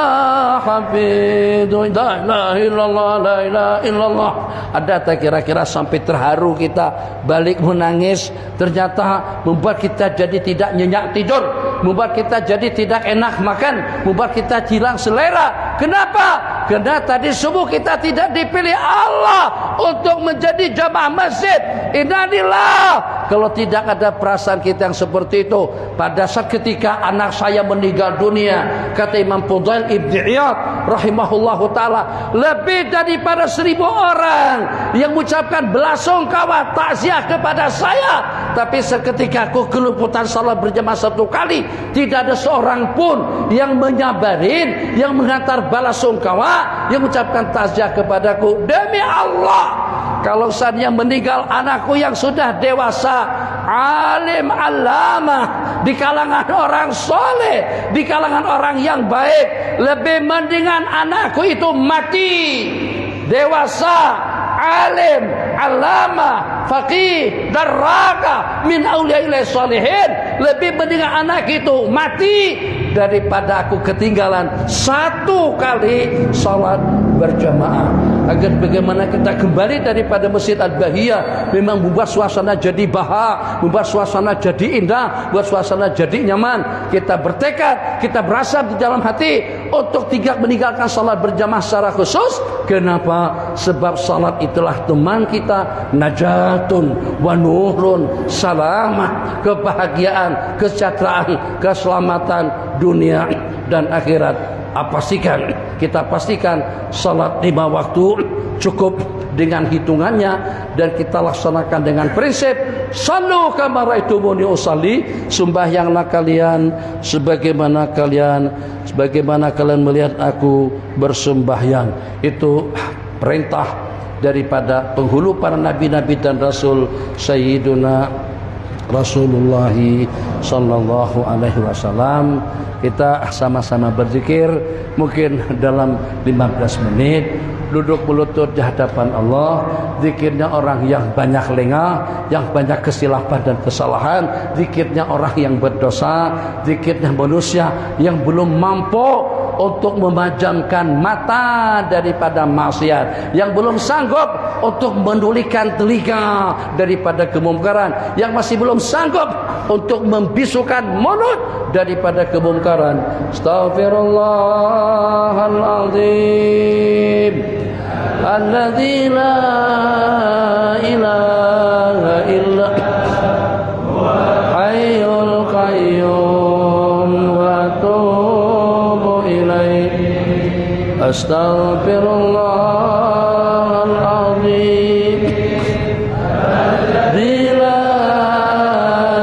hafid la ilaha illallah la ilaha illallah. Ada tak kira-kira sampai terharu kita balik menangis, ternyata membuat kita jadi tidak nyenyak tidur, membuat kita jadi tidak enak makan, membuat kita hilang selera. Kenapa? Karena tadi subuh kita tidak dipilih Allah untuk menjadi jamaah masjid. Innalillah kalau tidak ada perasaan kita yang seperti itu? Pada saat ketika anak saya meninggal dunia, kata Imam Fudail Ibn Iyad rahimahullahu ta'ala, lebih daripada 1000 orang yang mengucapkan belasungkawa takziah kepada saya, tapi seketika aku kelupaan salat berjamaah 1 kali, tidak ada seorang pun yang menyabarin, yang menghantar balasungkawa, yang mengucapkan takziah kepadaku. Demi Allah, kalau seandainya meninggal anakku yang sudah dewasa, alim alama, di kalangan orang soleh, di kalangan orang yang baik, lebih mendingan anakku itu mati dewasa, alim, alama, faqih, darraka min auliyaillah salihin, lebih mendingan anak itu mati daripada aku ketinggalan 1 kali salat berjamaah. Agar bagaimana kita kembali daripada Masjid Al-Bahiyah, memang membuat suasana jadi baha, membuat suasana jadi indah, buat suasana jadi nyaman. Kita bertekad, kita berasa di dalam hati untuk tidak meninggalkan salat berjamaah secara khusus. Kenapa? Sebab salat itulah teman kita, najatun wa nurun, selamat, kebahagiaan, kesejahteraan, keselamatan dunia dan akhirat. Kita pastikan salat 5 waktu cukup dengan hitungannya, dan kita laksanakan dengan prinsip sallu kama ra'aitumuni usalli, sembahyanglah kalian sebagaimana kalian melihat aku bersembahyang. Itu perintah daripada penghulu para nabi-nabi dan rasul, Sayyiduna Rasulullah sallallahu alaihi wasallam. Kita sama-sama berzikir mungkin dalam 15 menit, duduk berlutut di hadapan Allah. Zikirnya orang yang banyak lengah, yang banyak kesilapan dan kesalahan. Zikirnya orang yang berdosa. Zikirnya manusia yang belum mampu untuk memejamkan mata daripada maksiat, yang belum sanggup untuk menulikan telinga daripada kemungkaran, yang masih belum sanggup untuk membisukan mulut daripada kemungkaran. Astaghfirullahaladzim alladzi la ilaha illa huwal hayyul qayyum wa atubu ilaihi. Astaghfirullahaladzim alladzi la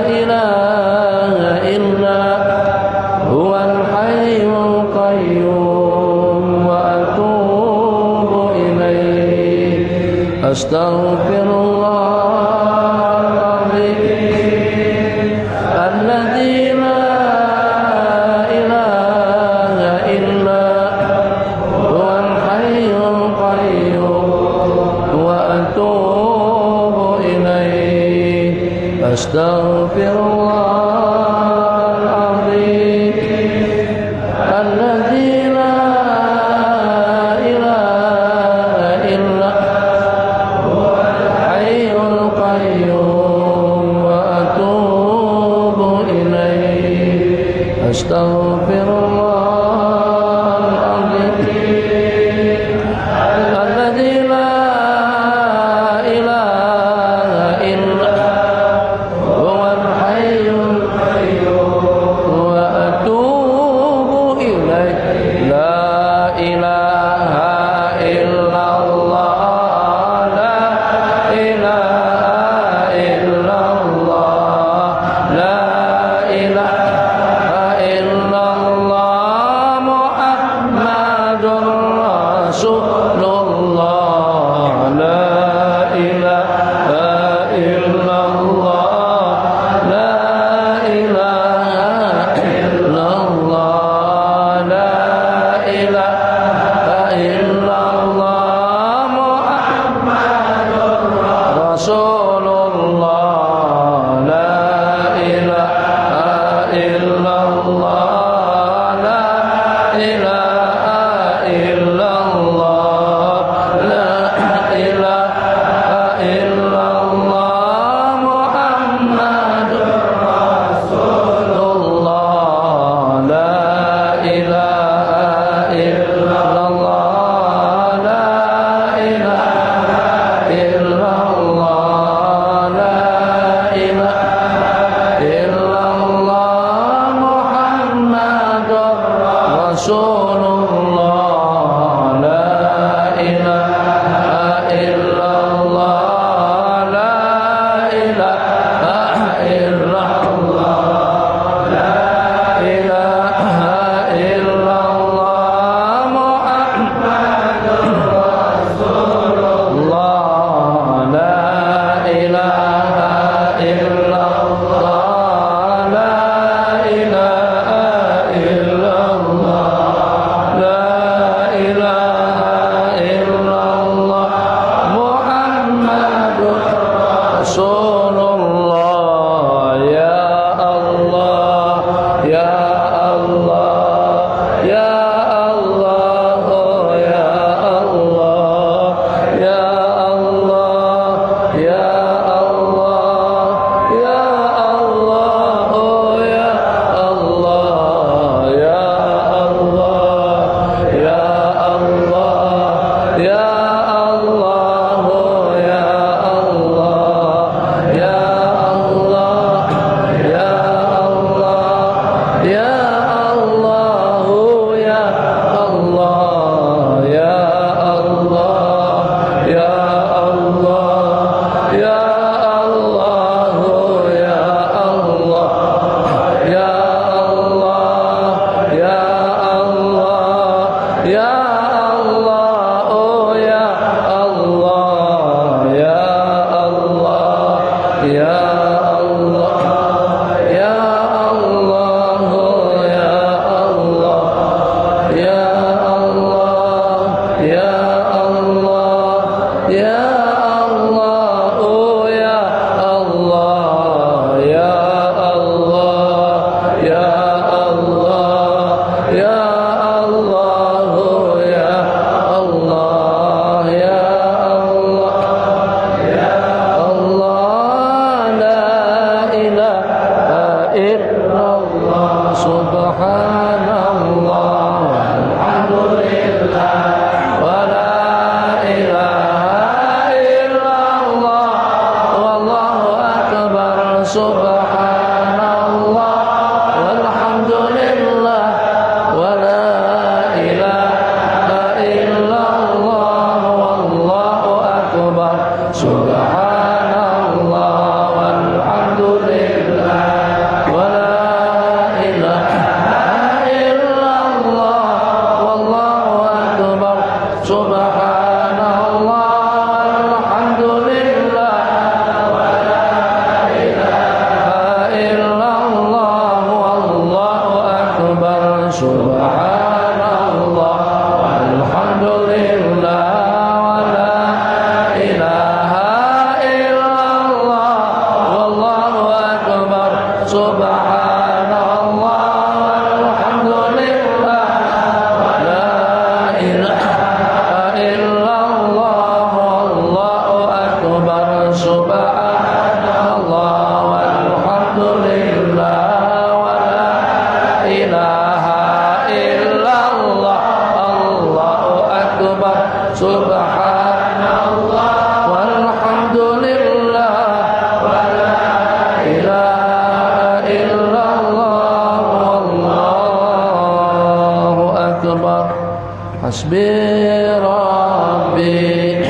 ilaha illa huwal hayyul qayyum wa atubu ilaihi. Astaghfirullahaladzim alladzi la ilaha illa huwal hayyul qayyum wa atubu ilaihi. Astaghfirullahaladzim alladzi la ilaha illa huwal hayyul qayyum wa atubu ilaihi. Astaghfirullahaladzim alladzi la ilaha illa huwal hayyul qayyum wa atubu ilaihi. La ilaha illallah, la ilaha illallah, la ilaha illallah, akbar, subhanallah, walhamdulillah, wa la ilaha illallah, wallahu akbar, subhanallah, walhamdulillah, wa la ilaha illallah, wallahu akbar, subhanallah, walhamdulillah, wa la ilaha illallah, Allahu akbar, subhanallah, walhamdulillah, wa la ilaha illallah, wallahu akbar. Hasbi rabbi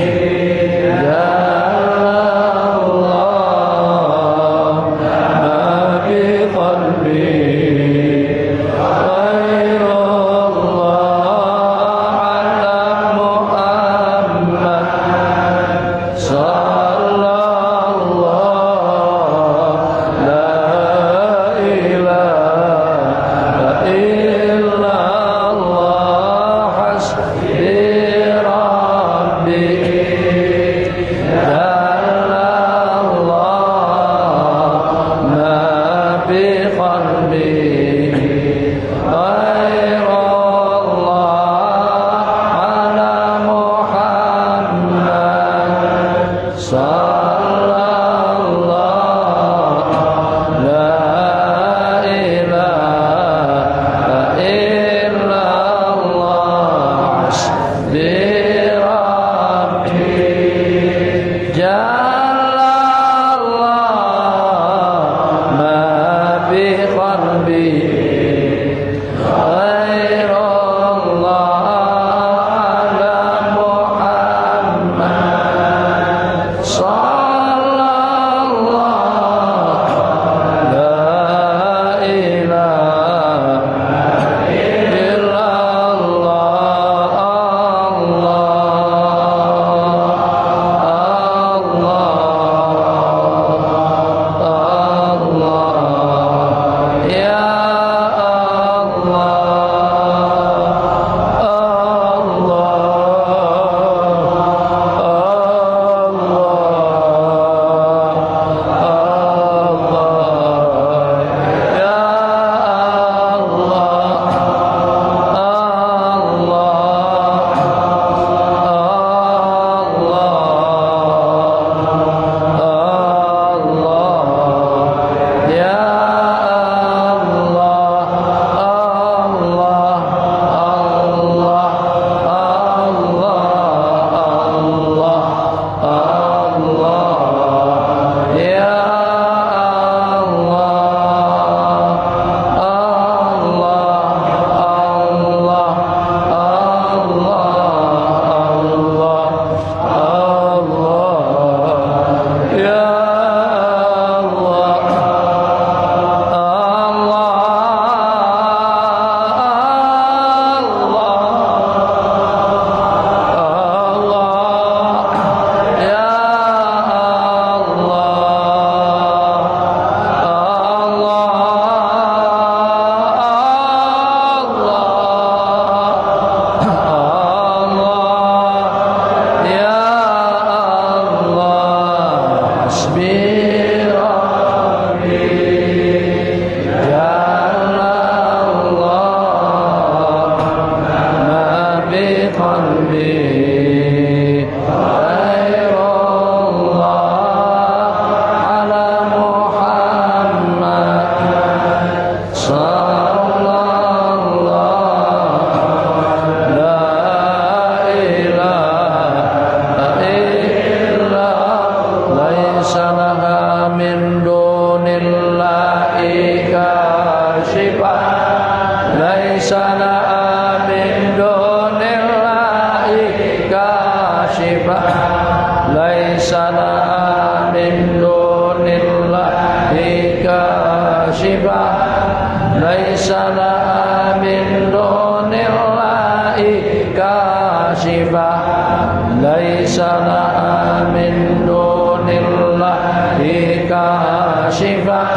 laisa laha min dunillahi kashifah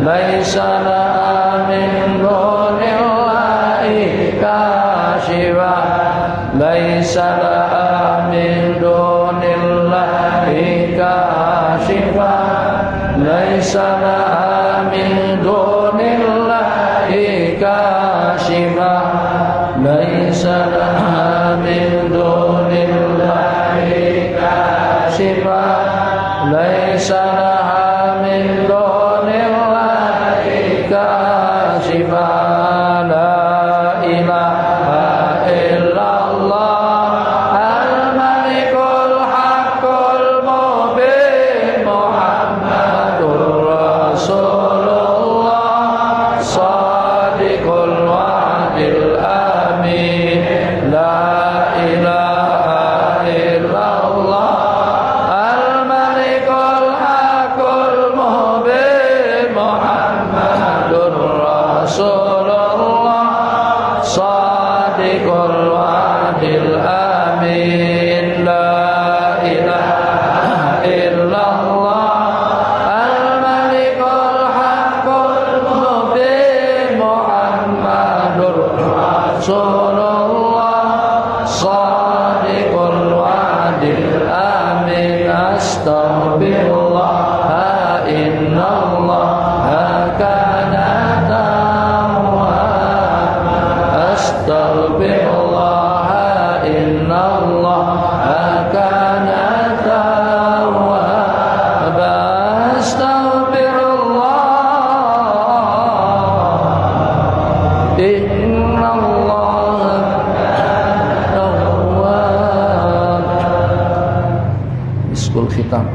laisa laha min dunillahi laisa laha min dunillahi kashifa laisa laha min dunillahi kashifa laisa laha min dunillahi kashifa laisa laha min dunillahi kashifa la ilaha illallah al-malikul haqqul mubin Muhammadur Rasulullah sadiqul wa'dil amin la ilaha illallah al-malikul haqqul mubin Muhammadur Rasulullah sadiqul wa'dil amin la ilaha illallah al-malikul haqqul mubin Muhammadur Rasulullah sadiqul wa'dil amin astaghfirullah innallaha kana astaghfirullah innallaha kana tawwab astaghfirullah innallaha tawwab. Miskul khitam,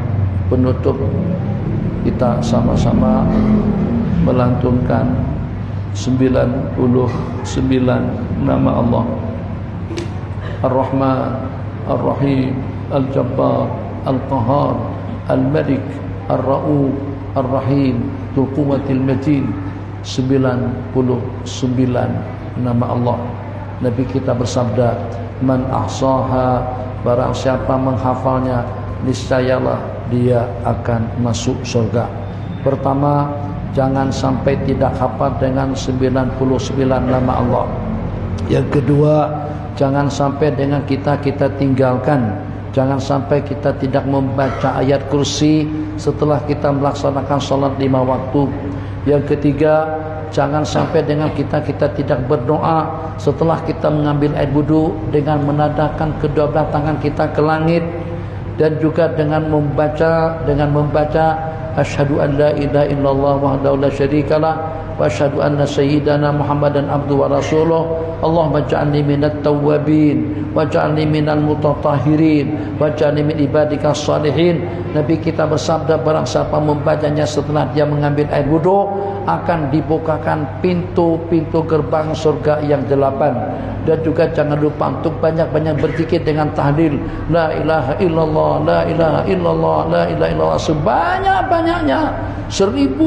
penutup, kita sama-sama melantunkan 99 nama Allah. Ar-Rahman, Ar-Rahim, Al-Jabbar, Al-Qahar, Al-Malik, Ar-Ra'uf, Ar-Rahim, Dzul Quwwatil Matin. 99 nama Allah. Nabi kita bersabda, man ahsaha, barang siapa menghafalnya, niscayalah dia akan masuk surga. Pertama, jangan sampai tidak hafal dengan 99 nama Allah. Yang kedua, jangan sampai dengan kita tinggalkan. Jangan sampai kita tidak membaca ayat kursi setelah kita melaksanakan salat 5 waktu. Yang ketiga, jangan sampai dengan kita tidak berdoa setelah kita mengambil air wudu dengan menadahkan kedua belah tangan kita ke langit, dan juga dengan membaca asyhadu an la ilaha illallah wahdahu la syarikalah wa asyhadu anna sayyidana Muhammadan abduhu wa rasuluh. Allahumma ja'alni minat tawwabin wa ja'alni minal mutatahhirin wa ja'alni min ibadikas salihin. Nabi kita bersabda, barang siapa membacanya setelah dia mengambil air wudu, akan dibukakan pintu-pintu gerbang surga yang 8. Dan juga jangan lupa untuk banyak-banyak berzikir dengan tahlil la ilaha illallah, la ilaha illallah, la ilaha illallah sebanyak-banyaknya. 1000,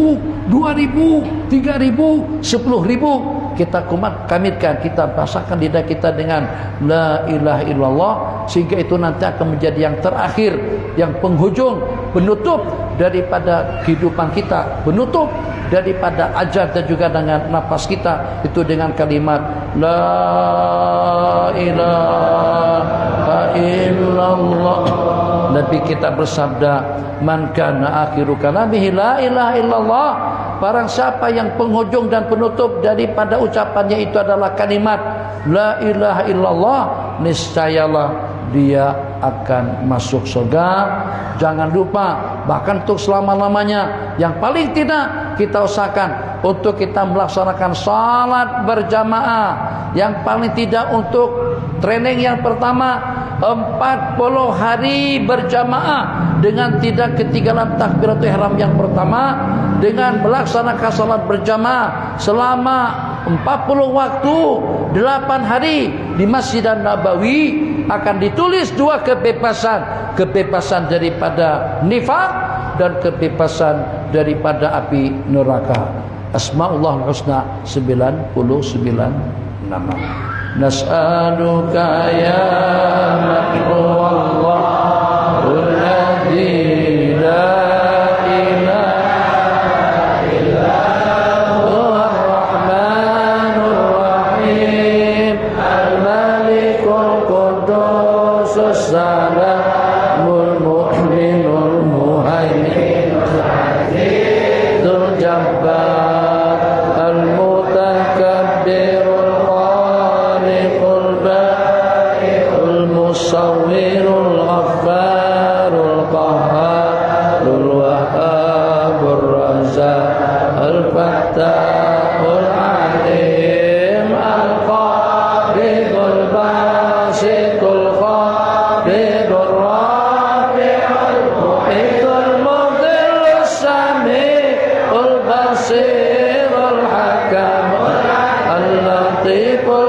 2000, 3000, 10.000. Kita kamitkan, kita bahasakan lidah kita dengan la ilaha illallah, sehingga itu nanti akan menjadi yang terakhir, yang penghujung, penutup daripada kehidupan kita, penutup daripada ajal dan juga dengan nafas kita, itu dengan kalimat la ilaha illallah. Nabi kita bersabda, man kana akhiru kalamihi la ilaha illallah, barang siapa yang penghujung dan penutup daripada ucapannya itu adalah kalimat la ilaha illallah, niscayalah dia akan masuk surga. Jangan lupa, bahkan untuk selama-lamanya, yang paling tidak kita usahakan untuk kita melaksanakan salat berjamaah. Yang paling tidak untuk training yang pertama 40 hari berjamaah dengan tidak ketinggalan takbiratul ihram yang pertama, dengan melaksanakan salat berjamaah selama 40 waktu 8 hari di Masjid Nabawi, akan ditulis 2 kebebasan, kebebasan daripada nifaq dan kebebasan daripada api neraka. Asmaullah husna 99 nama. Nas'aluka ya Allahul ladzi la ilaha illa huwar rahmanur rahim al malikul qudus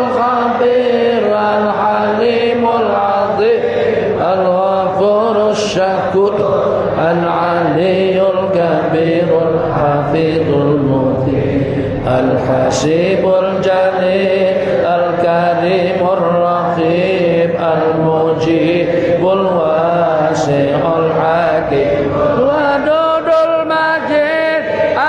الخبير الحليم العظيم الغفور الشكور العلي الكبير الحفيظ المطيع الحسيب الجليل الكريم الرقيب المجيب الواسع الحكيم ودود المجيد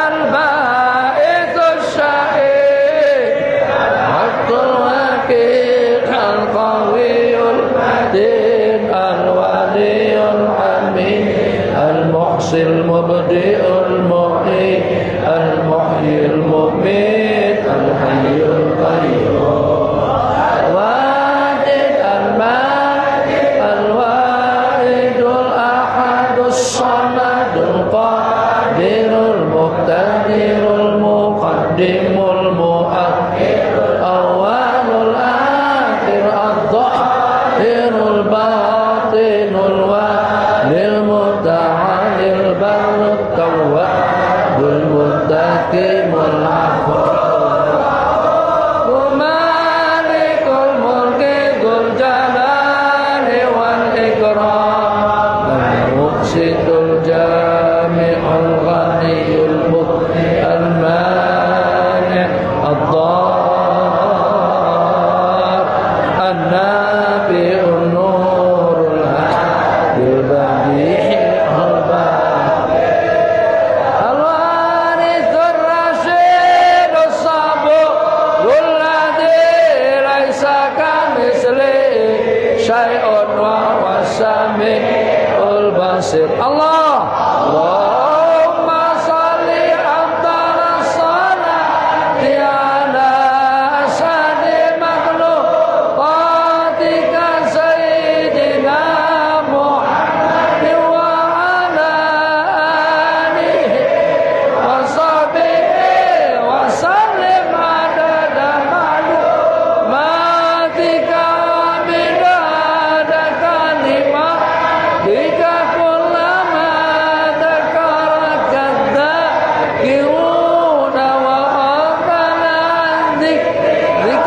البائث الشهيد الحق الوكيل القوي المتين الولي الحميد المحصي المبدئ المعيد المحيي المميت الحي القيوم الواحد الماجد الواحد الأحد الصمد القادر المقتدر المقدم المؤخر الأول الآخر الظاهر الباطن الوالي المتعالي البر التواب المنتقم العفو ومالك الملك ذو الجلال والإكرام المقسط الجامع الغني المغني المانع الضار النافع النور الهادي البديع الباقي الوارث الرشيد الصبور الذي ليس كمثله شيء وهو السميع البصير الله اللهم صل أفضل الصلاة على أسعد مخلوقاتك سيدنا محمد وعلى آله وصحبه وسلم عدد معلوماتك ومداد كلماتك كلما ذكرك الذاكرون وغفل عن ذكرك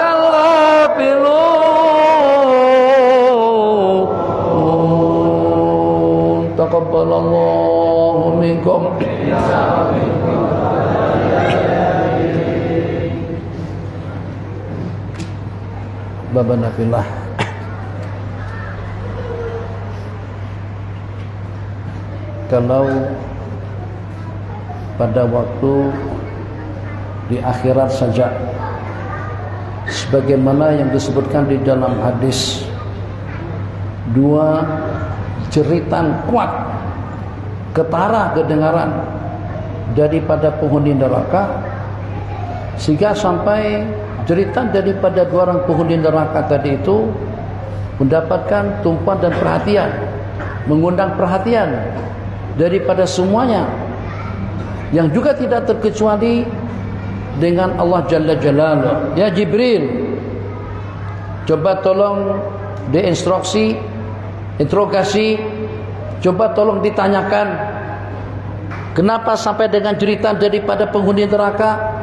الغافلون تقبل الله منكم Babana fillah. Kalau pada waktu di akhirat saja, sebagaimana yang disebutkan di dalam hadis, dua jeritan kuat ketara kedengaran daripada penghuni neraka, sehingga sampai jeritan daripada dua orang penghuni neraka tadi itu mendapatkan tumpuan dan perhatian, mengundang perhatian daripada semuanya, yang juga tidak terkecuali dengan Allah Jalla Jalaluhu. Ya Jibril, coba tolong diinstruksi, interogasi, coba tolong ditanyakan kenapa sampai dengan jeritan daripada penghuni neraka.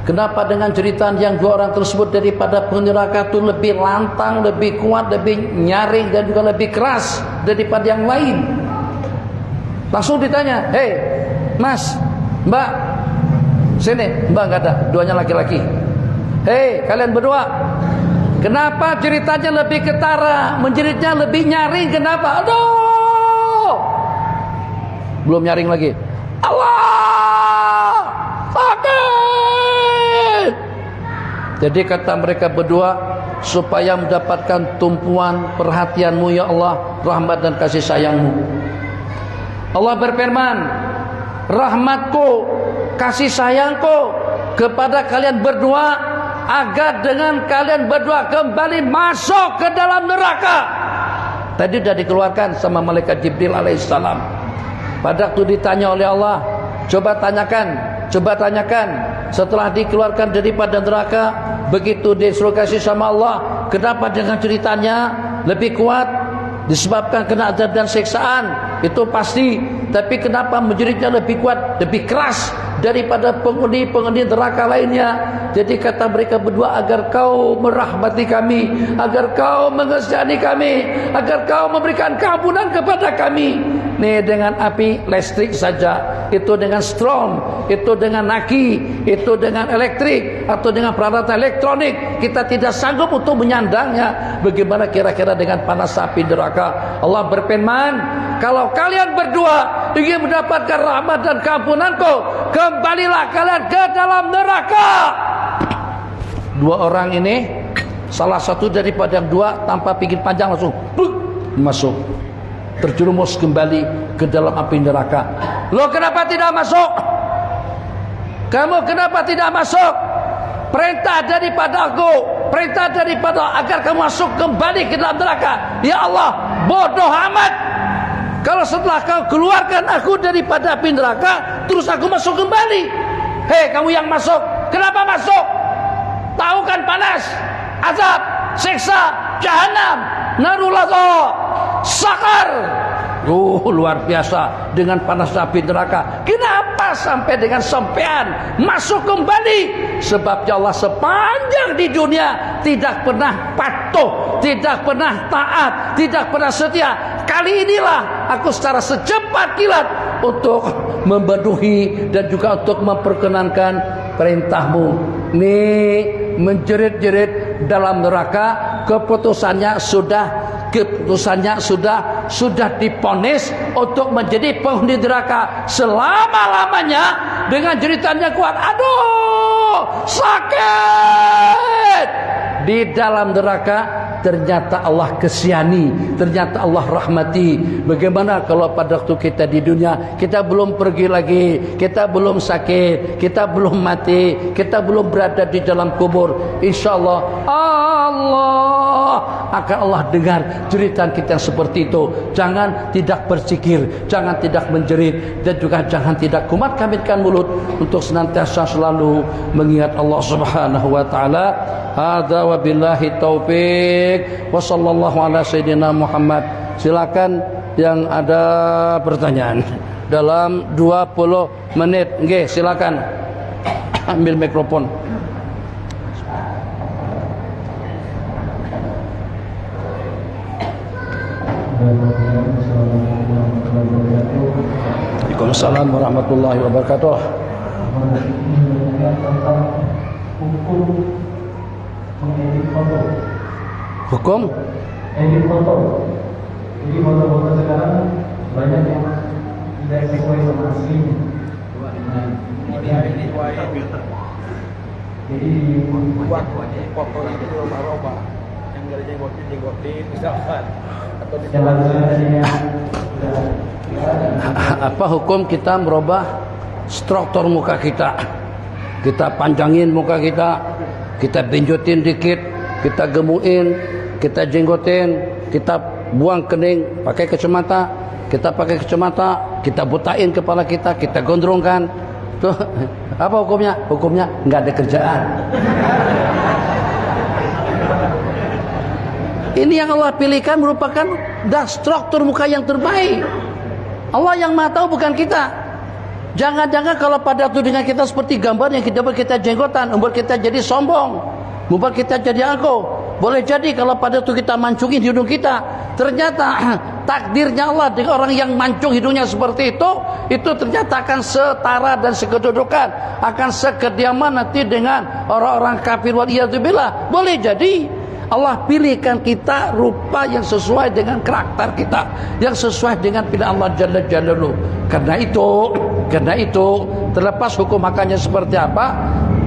Kenapa dengan jeritan yang dua orang tersebut daripada penghuni neraka itu lebih lantang, lebih kuat, lebih nyaring dan juga lebih keras daripada yang lain? Langsung ditanya, "Hei, Mas, Mbak, sini." Mbak enggak ada, duanya laki-laki. "Hei, kalian berdua, kenapa ceritanya lebih ketara, menjeritnya lebih nyaring? Kenapa?" "Aduh, belum nyaring lagi. Allah, sakit." Jadi kata mereka berdua, supaya mendapatkan tumpuan perhatianmu ya Allah, rahmat dan kasih sayangmu, Allah berfirman, rahmatku, kasih sayangku kepada kalian berdua, agar dengan kalian berdua kembali masuk ke dalam neraka. Tadi sudah dikeluarkan sama malaikat Jibril alaihissalam. Pada waktu ditanya oleh Allah, coba tanyakan, setelah dikeluarkan daripada neraka, begitu disuruh kasih sama Allah, kenapa dengan ceritanya lebih kuat? Disebabkan kena azab dan siksaan, itu pasti. Tapi kenapa menjeritnya lebih kuat, lebih keras daripada penghuni-penghuni neraka lainnya. Jadi kata mereka berdua, agar kau merahmati kami, agar kau mengesihani kami, agar kau memberikan keampunan kepada kami. Nih, dengan api listrik saja, itu dengan strom, itu dengan naki, itu dengan elektrik, atau dengan peralatan elektronik, kita tidak sanggup untuk menyandangnya. Bagaimana kira-kira dengan panas api neraka? Allah berfirman, kalau kalian berdua ingin mendapatkan rahmat dan keampunanku, kembalilah kalian ke dalam neraka. Dua orang ini, salah satu daripada yang dua tanpa pikir panjang langsung masuk, terjerumus kembali ke dalam api neraka. Lo kenapa tidak masuk? Kamu kenapa tidak masuk? Perintah daripada aku, perintah daripada agar kamu masuk kembali ke dalam neraka. Ya Allah, bodoh amat. Kalau setelah kau keluarkan aku daripada api neraka, terus aku masuk kembali. Hei, kamu yang masuk, kenapa masuk? Tahu kan panas, azab, siksa, jahanam, narullah, sakar. Luar biasa dengan panas api neraka. Kenapa sampai dengan sampean masuk kembali? Sebab Allah sepanjang di dunia tidak pernah patuh, tidak pernah taat, tidak pernah setia. Kali inilah aku secara secepat kilat untuk memenuhi dan juga untuk memperkenankan perintahmu. Nih, menjerit-jerit dalam neraka, keputusannya sudah diponis untuk menjadi penghuni neraka selama-lamanya dengan jeritannya kuat. Aduh, sakit. Di dalam neraka ternyata Allah kasihani, ternyata Allah rahmati. Bagaimana kalau pada waktu kita di dunia, kita belum pergi lagi, kita belum sakit, kita belum mati, kita belum berada di dalam kubur, insyaallah Allah akan Allah dengar jeritan kita seperti itu. Jangan tidak berzikir, jangan tidak menjerit, dan juga jangan tidak kumat-kamitkan mulut untuk senantiasa selalu mengingat Allah Subhanahu wa taala. Hadza wabillahi taufik wa sallallahu ala sayyidina Muhammad. Silakan yang ada pertanyaan dalam 20 menit. Nggih, silakan ambil mikrofon. Waalaikumsalam warahmatullahi wabarakatuh. Hukum edit foto. Jadi foto-foto sekarang banyak yang tidak sesuai sama aslinya. Jadi buat foto itu roba-roba yang dari jenggotin misalkan, atau apa hukum kita merubah struktur muka kita? Kita panjangin muka kita benjotin dikit, kita gemuin, kita jenggotin, kita buang kening, pakai kacamata, kita butain kepala kita gondrongkan. Tuh, apa hukumnya? Hukumnya nggak ada kerjaan. Ini yang Allah pilihkan merupakan struktur muka yang terbaik. Allah yang Maha tahu, bukan kita. Jangan-jangan kalau pada tudingan kita seperti gambar yang kita jenggotan, membuat kita jadi sombong, membuat kita jadi angkuh. Boleh jadi kalau pada itu kita mancungin hidung kita, ternyata takdirnya Allah dengan orang yang mancung hidungnya seperti itu ternyata akan setara dan sekedudukan, akan sekediaman nanti dengan orang-orang kafir waliyadzubillah. Boleh jadi Allah pilihkan kita rupa yang sesuai dengan karakter kita, yang sesuai dengan pilihan Allah Jalla Jalaluhu. Karena itu terlepas hukum makanya seperti apa,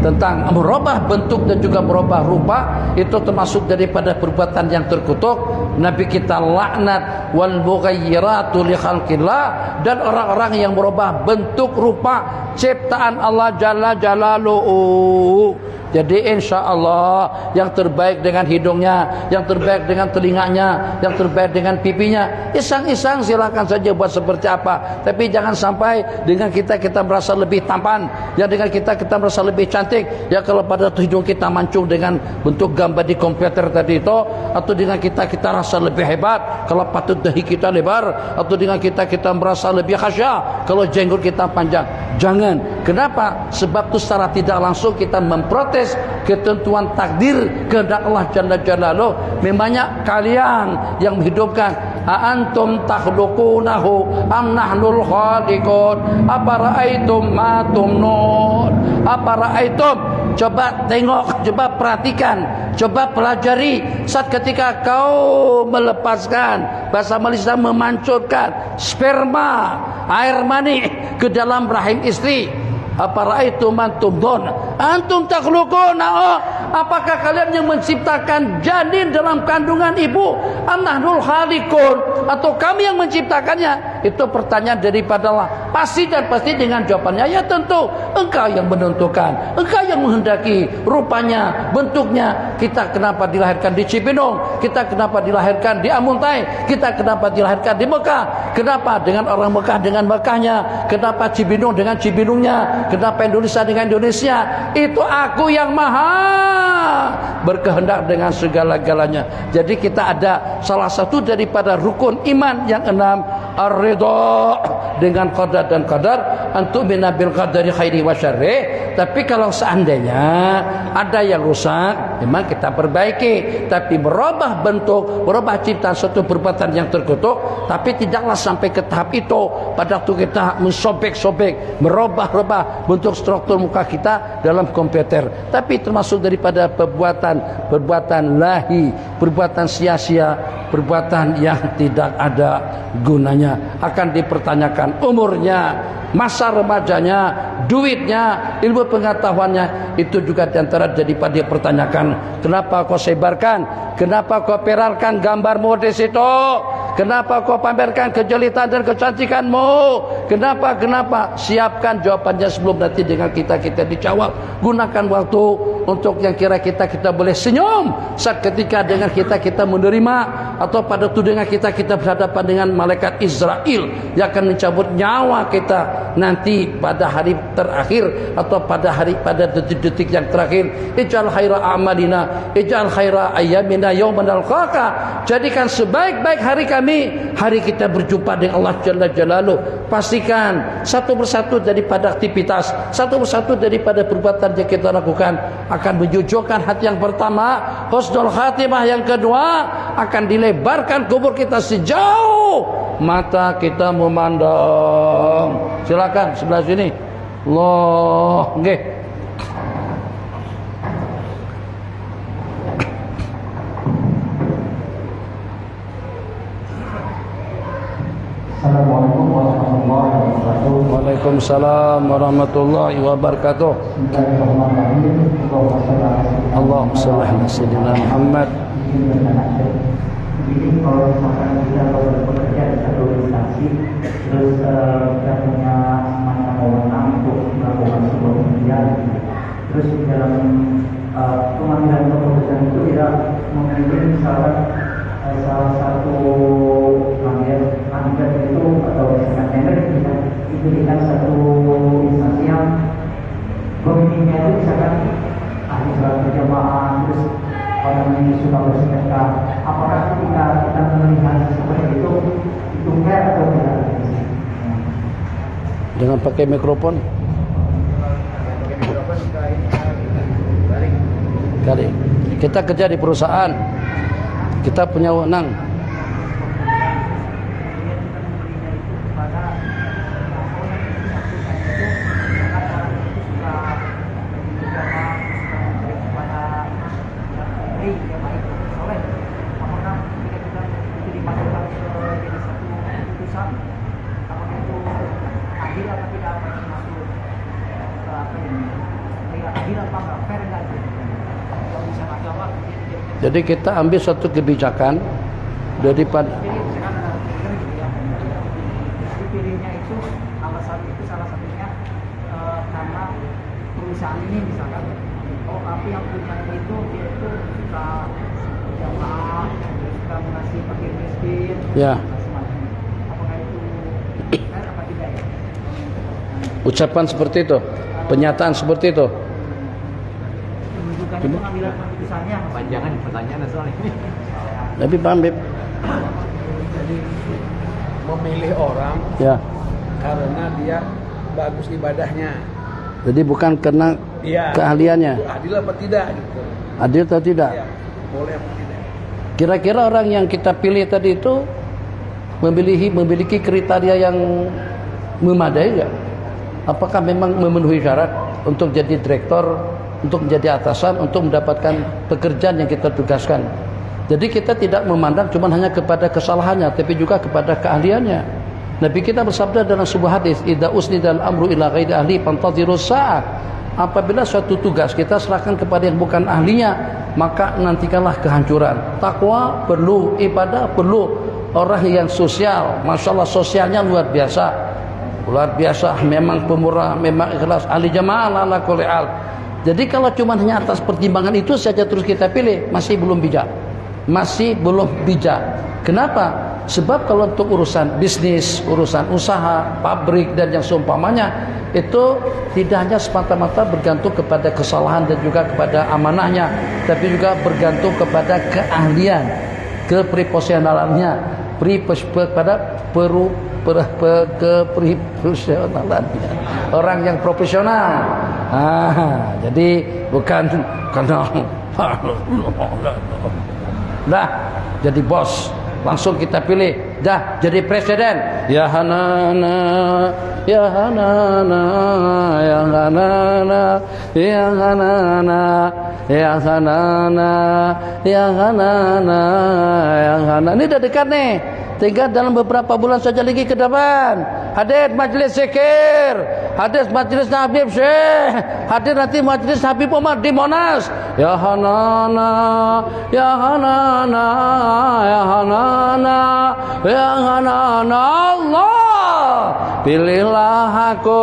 tentang merubah bentuk dan juga merubah rupa, itu termasuk daripada perbuatan yang terkutuk. Nabi kita laknat wal mughayyiratu li khalqillah, dan orang-orang yang merubah bentuk rupa ciptaan Allah Jalla Jalaluhu. Jadi insya Allah yang terbaik dengan hidungnya, yang terbaik dengan telinganya, yang terbaik dengan pipinya, isang-isang silakan saja buat seperti apa. Tapi jangan sampai dengan kita merasa lebih tampan, yang dengan kita merasa lebih cantik. Ya kalau pada hidung kita mancung dengan bentuk gambar di komputer tadi itu, atau dengan kita rasa lebih hebat kalau patut dahi kita lebar, atau dengan kita merasa lebih khasyah kalau jenggot kita panjang. Jangan. Kenapa? Sebab itu secara tidak langsung kita memprotes ketentuan takdir kehendak Allah Jalla Jalaluhu. Memangnya kalian yang menghidupkan, a antum takhluqunahu am nahnul khaliqun, afara'aitum ma tumnun, afara'aitum. Coba tengok, coba perhatikan, coba pelajari saat ketika kau melepaskan, bahasa Malaysia memancurkan sperma, air mani ke dalam rahim istri. Afara'aitum man tumnun, antum takhluquna, apakah kalian yang menciptakan janin dalam kandungan ibu, am nahnul khaliqun, atau kami yang menciptakannya? Itu pertanyaan daripada Allah. Pasti dan pasti dengan jawabannya, ya tentu engkau yang menentukan, engkau yang menghendaki rupanya, bentuknya. Kita kenapa dilahirkan di Cibinong, kita kenapa dilahirkan di Amuntai, kita kenapa dilahirkan di Mekah, kenapa dengan orang Mekah dengan Mekahnya, kenapa Cibinong dengan Cibinongnya, kenapa Indonesia dengan Indonesia. Itu aku yang maha berkehendak dengan segala-galanya. Jadi kita ada salah satu daripada rukun iman yang 6, ar-ridha dengan qada dan qadar, antum bil qadari khairi wa syarri. Tapi kalau seandainya ada yang rusak, memang kita perbaiki. Tapi merubah bentuk, merubah ciptaan suatu perbuatan yang terkutuk, tapi tidaklah sampai ke tahap itu. Pada waktu kita mensobek-sobek, merubah-rubah bentuk struktur muka kita dalam komputer. Tapi termasuk daripada perbuatan lahi, perbuatan sia-sia, perbuatan yang tidak ada gunanya. Akan dipertanyakan umurnya, masa remajanya, duitnya, ilmu pengetahuannya. Itu juga diantara daripada dipertanyakan. Kenapa kau sebarkan? Kenapa kau peralkan gambarmu di situ? Kenapa kau pamerkan kejelitan dan kecantikanmu? Kenapa? Siapkan jawabannya sebelum nanti dengan kita dijawab. Gunakan waktu untuk yang kira kita boleh senyum saat ketika dengan kita menerima, atau pada itu dengan kita berhadapan dengan malaikat Israel yang akan mencabut nyawa kita nanti pada hari terakhir, atau pada detik-detik yang terakhir. Ij'al khaira a'malina, ij'al khaira ayyamina yauman nalqaka. Jadikan sebaik-baik hari kami, hari kita berjumpa dengan Allah Jalla Jalaluhu. Pastikan satu persatu daripada aktivitas, satu persatu daripada perbuatan yang kita lakukan akan menyujukkan hati yang pertama, husnul khatimah yang kedua, akan dilebarkan kubur kita sejauh mata kita memandang. Silakan sebelah sini. Allah, nggih. Assalamualaikum warahmatullahi wabarakatuh. Waalaikumsalam warahmatullahi wabarakatuh. Allahumma shalli ala sayyidina Muhammad. Jadi kalau misalkan kita bekerja di satu instansi, terus kita punya semacam wewenang untuk melakukan sebuah penelitian, terus di dalam pengambilan keputusan itu tidak memiliki misalkan salah satu kandidat itu, atau misalkan tender bisa diberikan satu instansi yang pemimpinnya itu misalkan ahli sholat berjamaah, terus orang yang suka bersedekah. Apakah ketika kita melihat seperti itu fair atau tidak? Dengan pakai mikrofon. Kali kita kerja di perusahaan, kita punya wewenang. Jadi kita ambil satu kebijakan daripada dipilihnya itu alasan itu salah satunya karena perusahaan ini misalkan tapi yang punya itu dia itu suka jamaah, suka mengasih fakir miskin, Ya. semacam. Apakah itu benar apa tidak ya? Ucapan seperti itu, pernyataan seperti itu. Menunjukkan pengambilan keputusannya. Panjangan pertanyaan soal ini. Tapi paham, Beb? Jadi memilih orang Ya. karena dia bagus ibadahnya. Jadi bukan karena Iya. keahliannya. Itu adil apa tidak gitu. Adil atau tidak? Ya, boleh apa tidak. Kira-kira orang yang kita pilih tadi itu memiliki kriteria yang memadai nggak? Apakah memang memenuhi syarat untuk jadi direktur, untuk menjadi atasan, untuk mendapatkan pekerjaan yang kita tugaskan? Jadi kita tidak memandang cuma hanya kepada kesalahannya, tapi juga kepada keahliannya. Nabi kita bersabda dalam sebuah hadis, "Idza usnidal amru ila ghairi ahli fantadhirus sa'ah." Apabila suatu tugas kita serahkan kepada yang bukan ahlinya, maka nantikanlah kehancuran. Takwa perlu, ibadah perlu. Orang yang sosial, masya Allah sosialnya luar biasa. Luar biasa, memang pemurah, memang ikhlas, ahli jamaah ala kulli hal. Jadi kalau cuma hanya atas pertimbangan itu saja terus kita pilih, masih belum bijak. Masih belum bijak. Kenapa? Sebab kalau untuk urusan bisnis, urusan usaha, pabrik dan yang seumpamanya, itu tidak hanya semata-mata bergantung kepada kesalahan dan juga kepada amanahnya, tapi juga bergantung kepada keahlian, keprofesionalannya, kepada keprofesionalannya, orang yang profesional. Jadi bukan karena dah jadi bos langsung kita pilih, dah jadi presiden, ya Hanana, ya Hanana, ya Hanana, ya Hanana, ya Hanana, ya Hanana, ya Hanana. Ini udah dekat nih, tinggal dalam beberapa bulan saja lagi ke depan. Hadir majlis zikir, hadir majlis Habib Syekh, hadir nanti majlis Habib Umar di Monas. Ya Hanana, ya Hanana, ya Hanana, ya Hanana, Allah, pilihlah aku,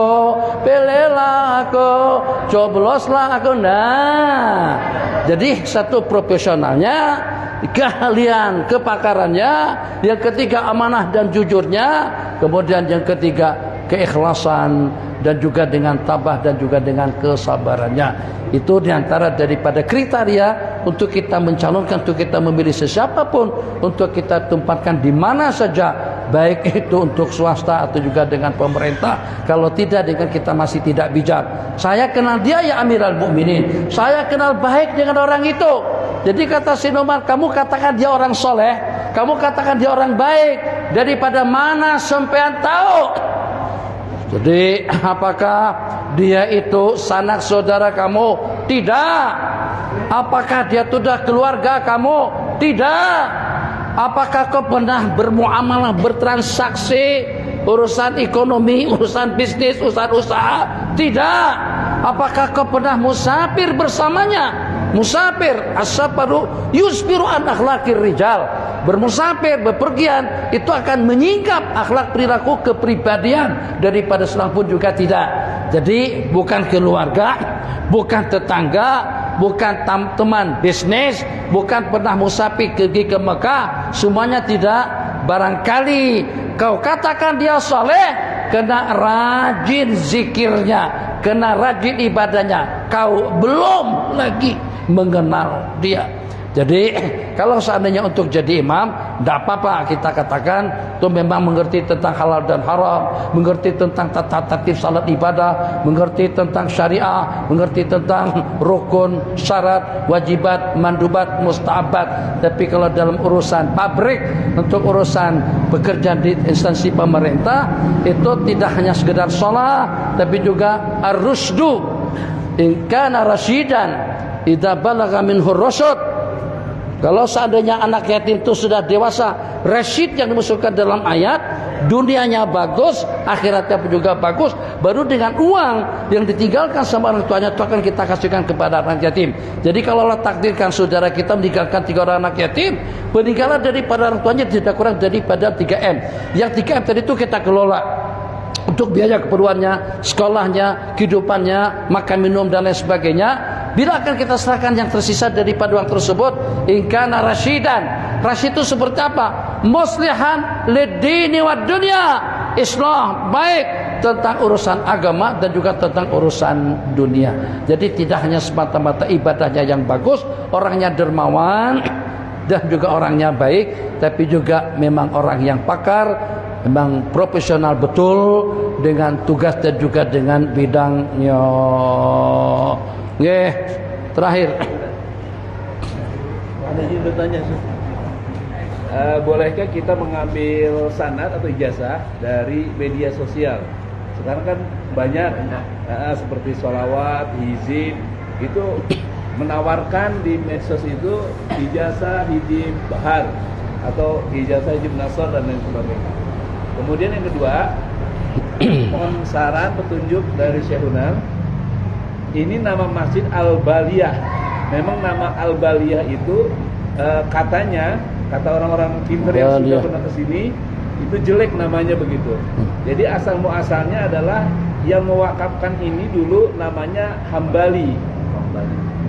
cobloslah aku. Nah, jadi satu profesionalnya, keahlian, kepakarannya, yang ketiga amanah dan jujurnya, kemudian yang ketiga keikhlasan dan juga dengan tabah dan juga dengan kesabarannya. Itu diantara daripada kriteria untuk kita mencalonkan, untuk kita memilih sesiapapun, untuk kita tempatkan di mana saja, baik itu untuk swasta atau juga dengan pemerintah. Kalau tidak, dengan kita masih tidak bijak. Saya kenal dia ya Amirul Mukminin, saya kenal baik dengan orang itu. Jadi kata si Umar, kamu katakan dia orang soleh, kamu katakan dia orang baik, daripada mana sampean tahu? Jadi apakah dia itu sanak saudara kamu? Tidak. Apakah dia sudah keluarga kamu? Tidak. Apakah kau pernah bermuamalah, bertransaksi, urusan ekonomi, urusan bisnis, urusan usaha? Tidak. Apakah kau pernah musafir bersamanya? Musafir, as-safaru yusbiru an akhlaqir rijal. Bermusafir, bepergian, itu akan menyingkap akhlak perilaku kepribadian daripada seorang pun juga tidak. Jadi bukan keluarga, bukan tetangga, bukan teman bisnis, bukan pernah musafir pergi ke Mekah, semuanya tidak. Barangkali kau katakan dia soleh, kena rajin zikirnya, kena rajin ibadahnya, kau belum lagi mengenal dia. Jadi kalau seandainya untuk jadi imam, tidak apa-apa kita katakan itu memang mengerti tentang halal dan haram, mengerti tentang tata tertib salat ibadah, mengerti tentang syariah, mengerti tentang rukun, syarat, wajibat, mandubat, mustahabat. Tapi kalau dalam urusan pabrik, untuk urusan bekerja di instansi pemerintah, itu tidak hanya sekedar sholat, tapi juga ar-rusdu. In kana rasyidan idza balagha minhu ar-rusyd. Kalau seandainya anak yatim itu sudah dewasa, rasyid yang dimasukkan dalam ayat, dunianya bagus, akhiratnya juga bagus, baru dengan uang yang ditinggalkan sama orang tuanya itu akan kita kasihkan kepada anak yatim. Jadi kalau Allah takdirkan saudara kita meninggalkan 3 orang anak yatim, peninggalan daripada orang tuanya tidak kurang daripada 3M. Yang 3M tadi itu kita kelola untuk biaya keperluannya, sekolahnya, kehidupannya, makan minum dan lain sebagainya. Bila akan kita serahkan yang tersisa daripada uang tersebut, in kana rasyidan. Rasyid itu seperti apa? Muslihan lid-dini wad dunya. Islah baik tentang urusan agama dan juga tentang urusan dunia. Jadi tidak hanya semata-mata ibadahnya yang bagus, orangnya dermawan dan juga orangnya baik, tapi juga memang orang yang pakar, memang profesional betul dengan tugas dan juga dengan bidangnya. Nggih, terakhir. Ada yang bertanya, bolehkah kita mengambil sanad atau ijazah dari media sosial? Sekarang kan banyak seperti sholawat, hizib, itu menawarkan di medsos itu ijazah hizib bahar atau ijazah hizib nasr dan lain sebagainya. Kemudian yang kedua, mohon saran petunjuk dari Syekhuna. Ini nama masjid Al-Baliyah. Memang nama Al-Baliyah itu katanya, kata orang-orang pintar yang sudah pernah kesini, itu jelek namanya begitu. Jadi asal muasalnya adalah yang mewakafkan ini dulu namanya Hambali.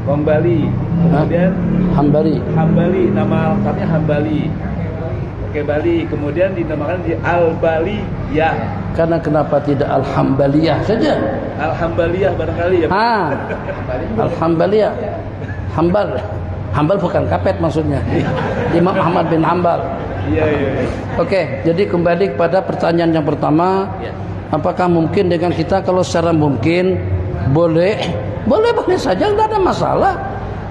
Kemudian Hambali, nama lengkapnya Hambali. Oke, Bali. Kemudian dinamakan di Al-Baliyah. Karena kenapa tidak Al-Hambaliyah saja? Al-Hambaliyah barangkali ya. Al-Hambaliyah. Hambal bukan kapet maksudnya. Imam Ahmad bin Hambal. Iya. Oke, jadi kembali kepada pertanyaan yang pertama. Apakah mungkin dengan kita, kalau secara mungkin boleh saja, tidak ada masalah.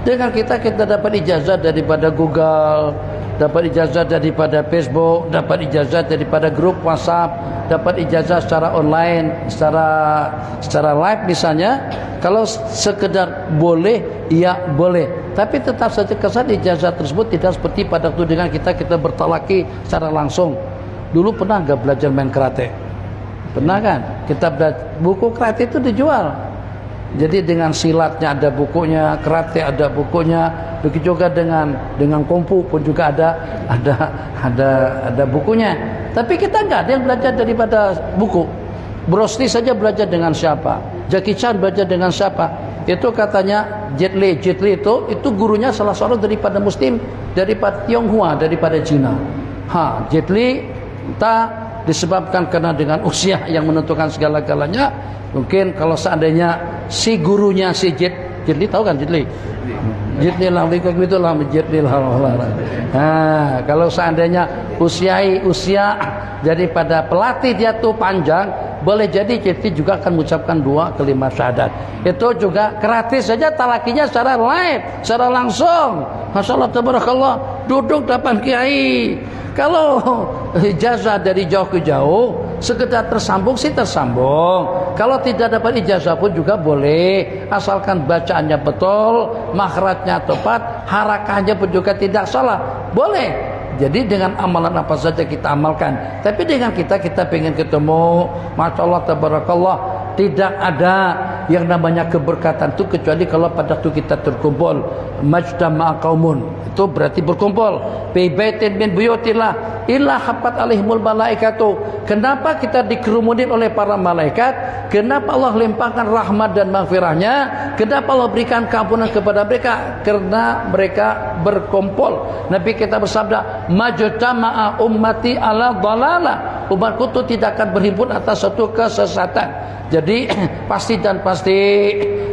Dengan kita dapat ijazah daripada Google, dapat ijazah daripada Facebook, dapat ijazah daripada grup WhatsApp, dapat ijazah secara online, secara live misalnya. Kalau sekedar boleh, ya boleh. Tapi tetap saja kesan ijazah tersebut tidak seperti pada waktu dengan kita bertalaki secara langsung. Dulu pernah nggak belajar main karate? Pernah kan? Kita buku karate itu dijual. Jadi dengan silatnya ada bukunya, karate ada bukunya, begitu juga dengan kungfu pun juga ada bukunya. Tapi kita enggak ada yang belajar daripada buku. Bruce Lee saja belajar dengan siapa? Jackie Chan belajar dengan siapa? Itu katanya Jet Li itu gurunya salah seorang daripada Muslim, daripada Tionghoa, daripada Cina. Jet Li disebabkan karena dengan usia yang menentukan segala-galanya. Mungkin kalau seandainya si gurunya si Jet Li, tahu kan Jet Li? Jet Li lah begitulah Jet Li lah. Kalau seandainya usia daripada pelatih dia tuh panjang, boleh jadi Jet Li juga akan mengucapkan 2 kalimat syahadat. Itu juga gratis saja talakinya secara live, secara langsung. Masyaallah tabarakallah, duduk depan kiai. Kalau ijazah dari jauh ke jauh, sekedar tersambung sih tersambung. Kalau tidak dapat ijazah pun juga boleh, asalkan bacaannya betul, makhrajnya tepat, harakahnya pun juga tidak salah, boleh. Jadi dengan amalan apa saja kita amalkan. Tapi dengan kita pengen ketemu, Masya Allah tabarakallah, tidak ada yang namanya keberkatan itu kecuali kalau pada waktu kita terkumpul. Majtama'a qaumun, itu berarti berkumpul. Fi baitin min buyutillah illa haffat alaihimul malaikatu. Kenapa kita dikerumunin oleh para malaikat? Kenapa Allah limpahkan rahmat dan maghfirahnya? Kenapa Allah berikan keampunan kepada mereka? Karena mereka berkumpul. Nabi kita bersabda, majtama'a ummati ala dhalalah. Umatku itu tidak akan berhimpun atas satu kesesatan. Jadi pasti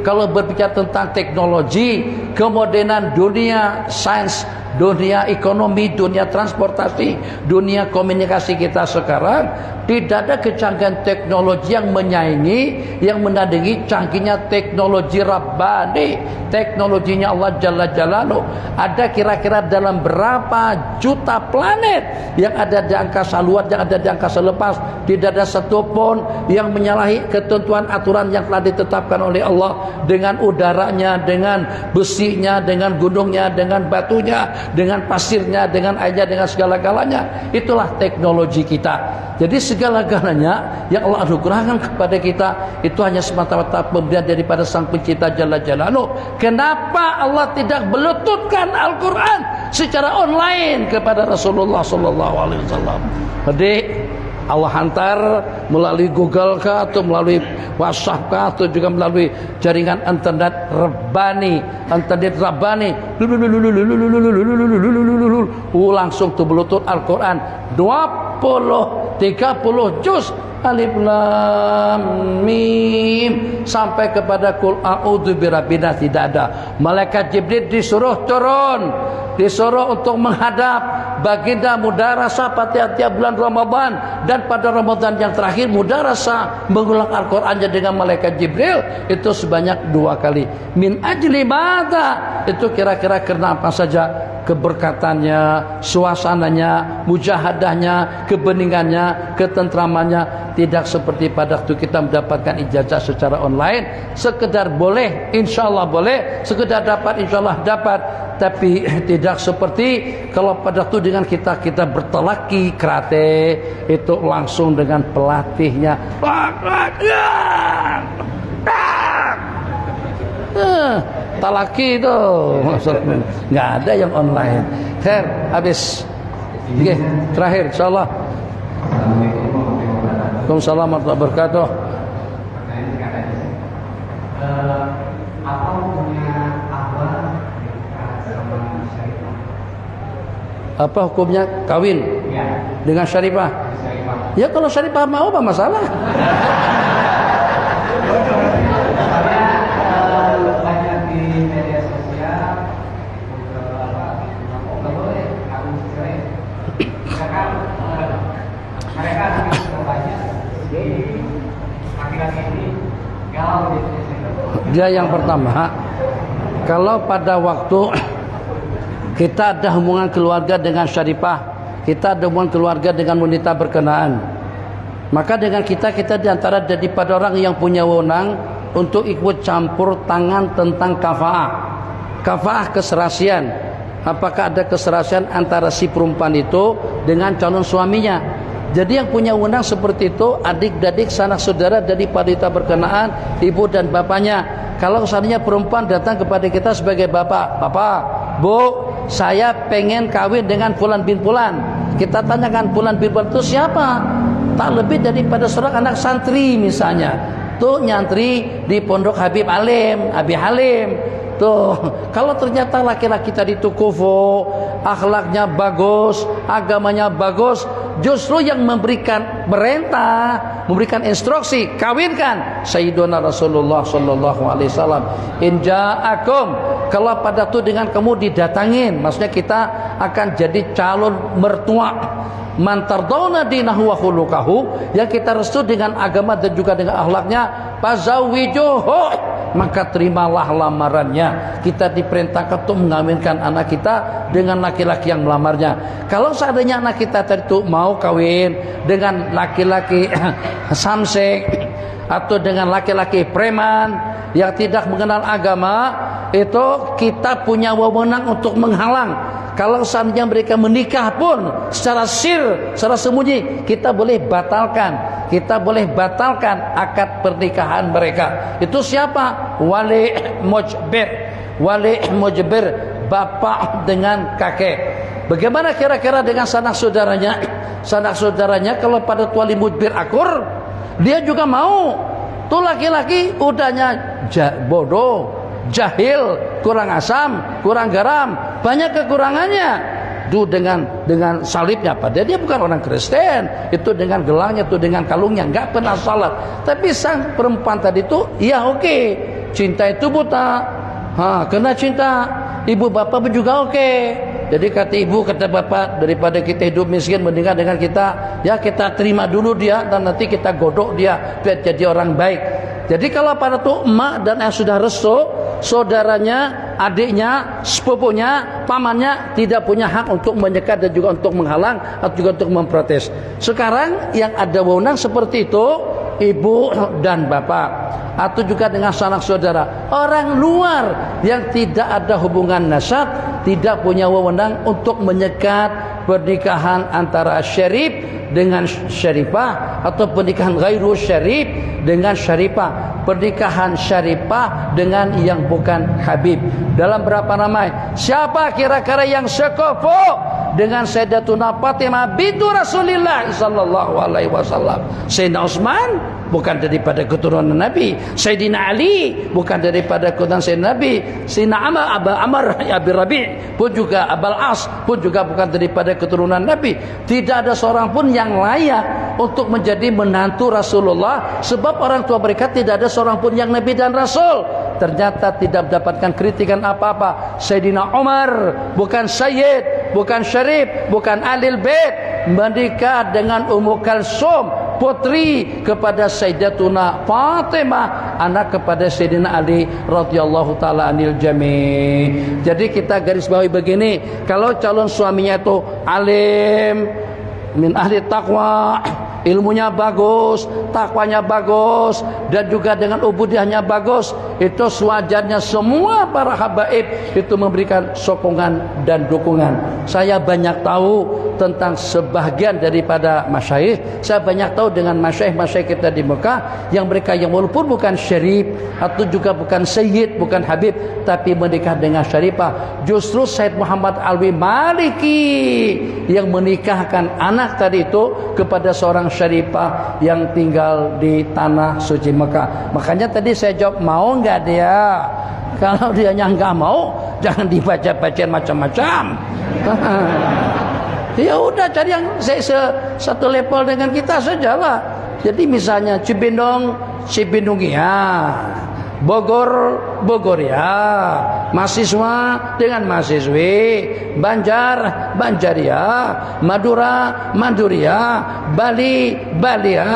kalau berbicara tentang teknologi, kemodernan dunia sains, dunia ekonomi, dunia transportasi, dunia komunikasi kita sekarang, tidak ada kecanggihan teknologi yang menyaingi, yang menandingi canggihnya teknologi Rabbani, teknologinya Allah Jalla Jalaluh. Ada kira-kira dalam berapa juta planet yang ada di angkasa luar, yang ada di angkasa lepas, tidak ada satupun yang menyalahi ketentuan aturan yang telah ditetapkan oleh Allah, dengan udaranya, dengan besinya, dengan gunungnya, dengan batunya, dengan pasirnya, dengan airnya, dengan segala-galanya. Itulah teknologi kita. Jadi segala-galanya yang Allah anugerahkan kepada kita itu hanya semata-mata pemberian daripada Sang Pencipta Jalla Jalaluh. Kenapa Allah tidak melututkan Al-Quran secara online kepada Rasulullah sallallahu alaihi wasallam? Jadi Allah hantar melalui Google kah, atau melalui WhatsApp kah, atau juga melalui jaringan internet Rabbani, langsung tuh Bluetooth Al-Quran 20-30 juz Alif Lam Mim sampai kepada Qul a'udzu birabbin nas. Tidak ada. Malaikat Jibril disuruh turun, disuruh untuk menghadap baginda mudarasah pada tiap bulan Ramadan, dan pada Ramadan yang terakhir mudarasah mengulang Al-Qur'annya dengan malaikat Jibril itu sebanyak 2 kali. Min ajli madza? Itu kira-kira karena apa saja? Keberkatannya, suasananya, mujahadahnya, kebeningannya, ketentramannya. Tidak seperti pada waktu kita mendapatkan ijazah secara online, sekedar boleh, insya Allah boleh, sekedar dapat, insya Allah dapat. Tapi tidak seperti kalau pada waktu dengan kita bertelaki karate, itu langsung dengan pelatihnya. Talaki itu maksudnya nggak ada yang online. Khair, habis. Oke, terakhir insyaallah. Waalaikumsalam warahmatullahi wabarakatuh. Apa hukumnya awal sama syarifah? Apa hukumnya kawin dengan syarifah? Ya kalau syarifah mau apa masalah? Banyak di media sosial nggak boleh kawin cerai. Mereka banyak laki-laki ini gaul di media sosial. Dia yang pertama, kalau pada waktu kita ada hubungan keluarga dengan syarifah, kita ada hubungan keluarga dengan wanita berkenaan, maka dengan kita diantara daripada orang yang punya wewenang untuk ikut campur tangan tentang kafaah. Kafaah keserasian. Apakah ada keserasian antara si perempuan itu dengan calon suaminya? Jadi yang punya wewenang seperti itu adik-adik sanak saudara dari wanita berkenaan, ibu dan bapaknya. Kalau seandainya perempuan datang kepada kita sebagai bapak, Bu, saya pengen kawin dengan fulan bin fulan. Kita tanyakan fulan bin fulan itu siapa? Tak lebih daripada seorang anak santri misalnya. Tuh nyantri di pondok Habib Halim. Tuh, kalau ternyata laki-laki tadi itu kufu, akhlaknya bagus, agamanya bagus, justru yang memberikan perintah, memberikan instruksi, kawinkan Sayyiduna Rasulullah sallallahu alaihi wasallam. In ja'akum, kalau pada itu dengan kamu didatangin, maksudnya kita akan jadi calon mertua. Man tardawna dinahu wa khuluquhu, yang kita restu dengan agama dan juga dengan akhlaknya, fazawwijuhu, maka terimalah lamarannya. Kita diperintahkan untuk mengawinkan anak kita dengan laki-laki yang melamarnya. Kalau seandainya anak kita tadi itu mau kawin dengan laki-laki samsek atau dengan laki-laki preman yang tidak mengenal agama, itu kita punya wewenang untuk menghalang. Kalau seandainya mereka menikah pun secara secara sembunyi, kita boleh batalkan. Kita boleh batalkan akad pernikahan mereka. Itu siapa? Wali mujbir, bapak dengan kakek. Bagaimana kira-kira dengan sanak saudaranya? Sanak saudaranya kalau pada wali mujbir akur, dia juga mau. Tuh laki-laki udahnya bodoh, jahil, kurang asam, kurang garam, banyak kekurangannya. Itu dengan salibnya, padahal dia bukan orang Kristen, itu dengan gelangnya, itu dengan kalungnya, nggak pernah salat. Tapi sang perempuan tadi itu, ya oke, cinta itu buta, kena cinta, ibu bapak juga oke. Jadi kata ibu, kata bapak, daripada kita hidup miskin mendingan dengan kita, ya kita terima dulu dia dan nanti kita godok dia biar jadi orang baik. Jadi kalau pada tuh emak dan yang sudah restu, saudaranya, adiknya, sepupunya, pamannya tidak punya hak untuk menyekat dan juga untuk menghalang atau juga untuk memprotes. Sekarang yang ada wewenang seperti itu ibu dan bapak, atau juga dengan sanak saudara. Orang luar yang tidak ada hubungan nasab tidak punya wewenang untuk menyekat pernikahan antara syarif dengan syarifah, atau pernikahan ghairu syarif dengan syarifah, pernikahan syarifah dengan yang bukan habib. Dalam berapa ramai? Siapa kira-kira yang sekufu dengan Sayyidatuna Fatimah bintu Rasulillah sallallahu alaihi wasallam. Sayyidina Utsman bukan daripada keturunan Nabi. Sayyidina Ali bukan daripada keturunan Sayyidina Nabi. Sayyidina Amr Abi Rabi' pun juga Abul As pun juga bukan daripada keturunan Nabi. Tidak ada seorang pun yang layak untuk menjadi menantu Rasulullah, sebab orang tua mereka tidak ada seorang pun yang Nabi dan Rasul. Ternyata tidak mendapatkan kritikan apa-apa. Sayyidina Umar bukan Sayyid, bukan Syarif, bukan Ahlul Bait, menikah dengan Ummu Kalsum, putri kepada Sayyidatuna Fatimah, anak kepada Sayyidina Ali radhiyallahu taala anil jami'. Jadi kita garis bawahi begini, kalau calon suaminya itu alim, min ahli taqwa, ilmunya bagus, takwanya bagus, dan juga dengan ubudiyahnya bagus, itu sewajarnya semua para habaib itu memberikan sokongan dan dukungan. Saya banyak tahu tentang sebahagian daripada masyayikh. Saya banyak tahu dengan masyayikh kita di Mekah yang mereka yang walaupun bukan syarif atau juga bukan sayyid, bukan habib, tapi menikah dengan syarifah. Justru Said Muhammad Alwi Maliki yang menikahkan anak tadi itu kepada seorang syarifah yang tinggal di tanah suci Mekah. Makanya tadi saya jawab, mau enggak dia? Kalau dia enggak mau, jangan dibaca-bacain macam-macam. Ya udah cari yang satu level dengan kita sajalah. Jadi misalnya Cibinong ya, Bogor ya, mahasiswa dengan mahasiswi, Banjar ya, Madura ya, Bali ya.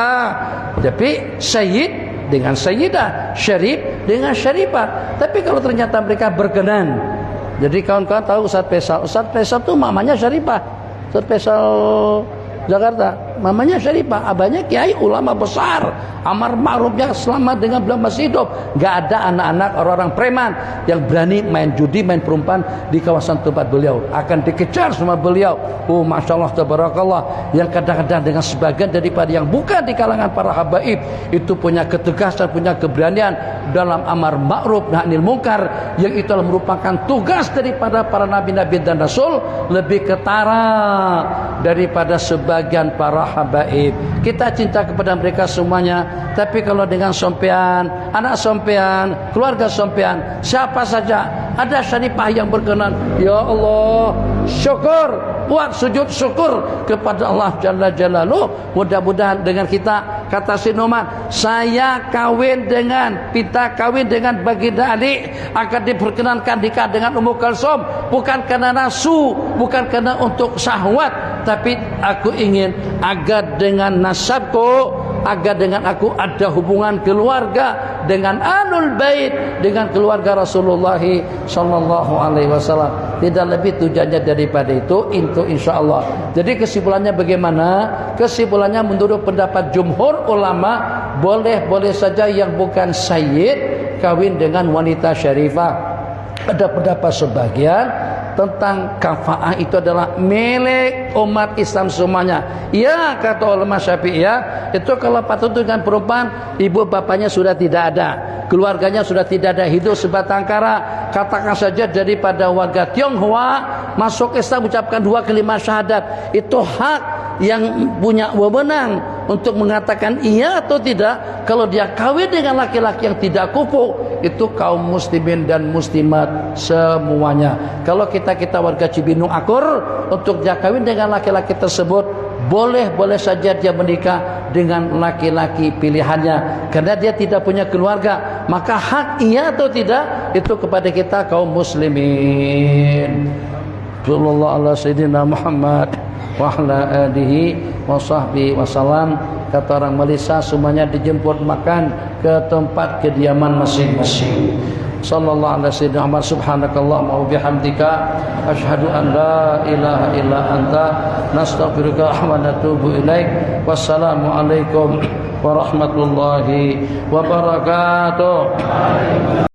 Tapi Sayyid dengan Sayyidah, Syarif dengan Syarifah. Tapi kalau ternyata mereka berkenan, jadi kawan-kawan tahu Ustaz Faisal itu mamanya Syarifah. Ustaz Faisal Jakarta, mamanya Syarifah, abahnya kiai ulama besar, amar ma'rufnya selama dengan beliau masih hidup. Gak ada anak-anak orang-orang preman yang berani main judi, main perempuan di kawasan tempat beliau. Akan dikejar sama beliau. Oh, masya Allah, tabarakallah. Yang kadang-kadang dengan sebagian daripada yang bukan di kalangan para habaib itu punya ketegasan, punya keberanian dalam amar ma'ruf nahi munkar, yang itu merupakan tugas daripada para nabi-nabi dan rasul, lebih ketara daripada sebagian para habaib. Kita cinta kepada mereka semuanya. Tapi kalau dengan sompean, anak sompean, keluarga sompean, siapa saja ada syarifah yang berkenan, ya Allah, syukur, buat sujud syukur kepada Allah Jalla Jalaluh. Mudah-mudahan dengan kita, kata si Numan, saya kawin dengan Baginda Ali, akan diperkenankan nikah dengan Ummu Kalsum, bukan karena nafsu, bukan karena untuk syahwat, tapi aku ingin agar dengan nasabku, agar dengan aku ada hubungan keluarga dengan Ahlul Bait, dengan keluarga Rasulullah sallallahu alaihi wasallam. Tidak lebih tujuannya daripada itu, insyaallah. Jadi kesimpulannya bagaimana? Kesimpulannya menurut pendapat jumhur ulama, boleh saja yang bukan sayyid kawin dengan wanita syarifah. Ada pendapat sebagian tentang kafaah itu adalah milik umat Islam semuanya. Ya, kata ulama Syafi'iyah, itu kalau patut dengan perempuan, ibu bapaknya sudah tidak ada, keluarganya sudah tidak ada, hidup sebatang kara, katakan saja daripada warga Tionghoa masuk Islam, ucapkan 2 kalimat syahadat, itu hak yang punya wewenang untuk mengatakan iya atau tidak. Kalau dia kawin dengan laki-laki yang tidak kufu, itu kaum muslimin dan muslimat semuanya. Kalau kita warga Cibinong Akur, untuk dia kawin dengan laki-laki tersebut, boleh saja dia menikah dengan laki-laki pilihannya, karena dia tidak punya keluarga. Maka hak iya atau tidak itu kepada kita kaum muslimin. Sallallahu ala sayyidina Muhammad wa ala alihi wa sahbihi wasallam. Kata orang Malaysia, semuanya dijemput makan ke tempat kediaman masing-masing. Sallallahu alaihi wasallam. Subhanakallahumma wa bihamdika asyhadu an la ilaha illa anta nastaghfiruka wa natubu ilaik. Wassalamu alaikum warahmatullahi wabarakatuh.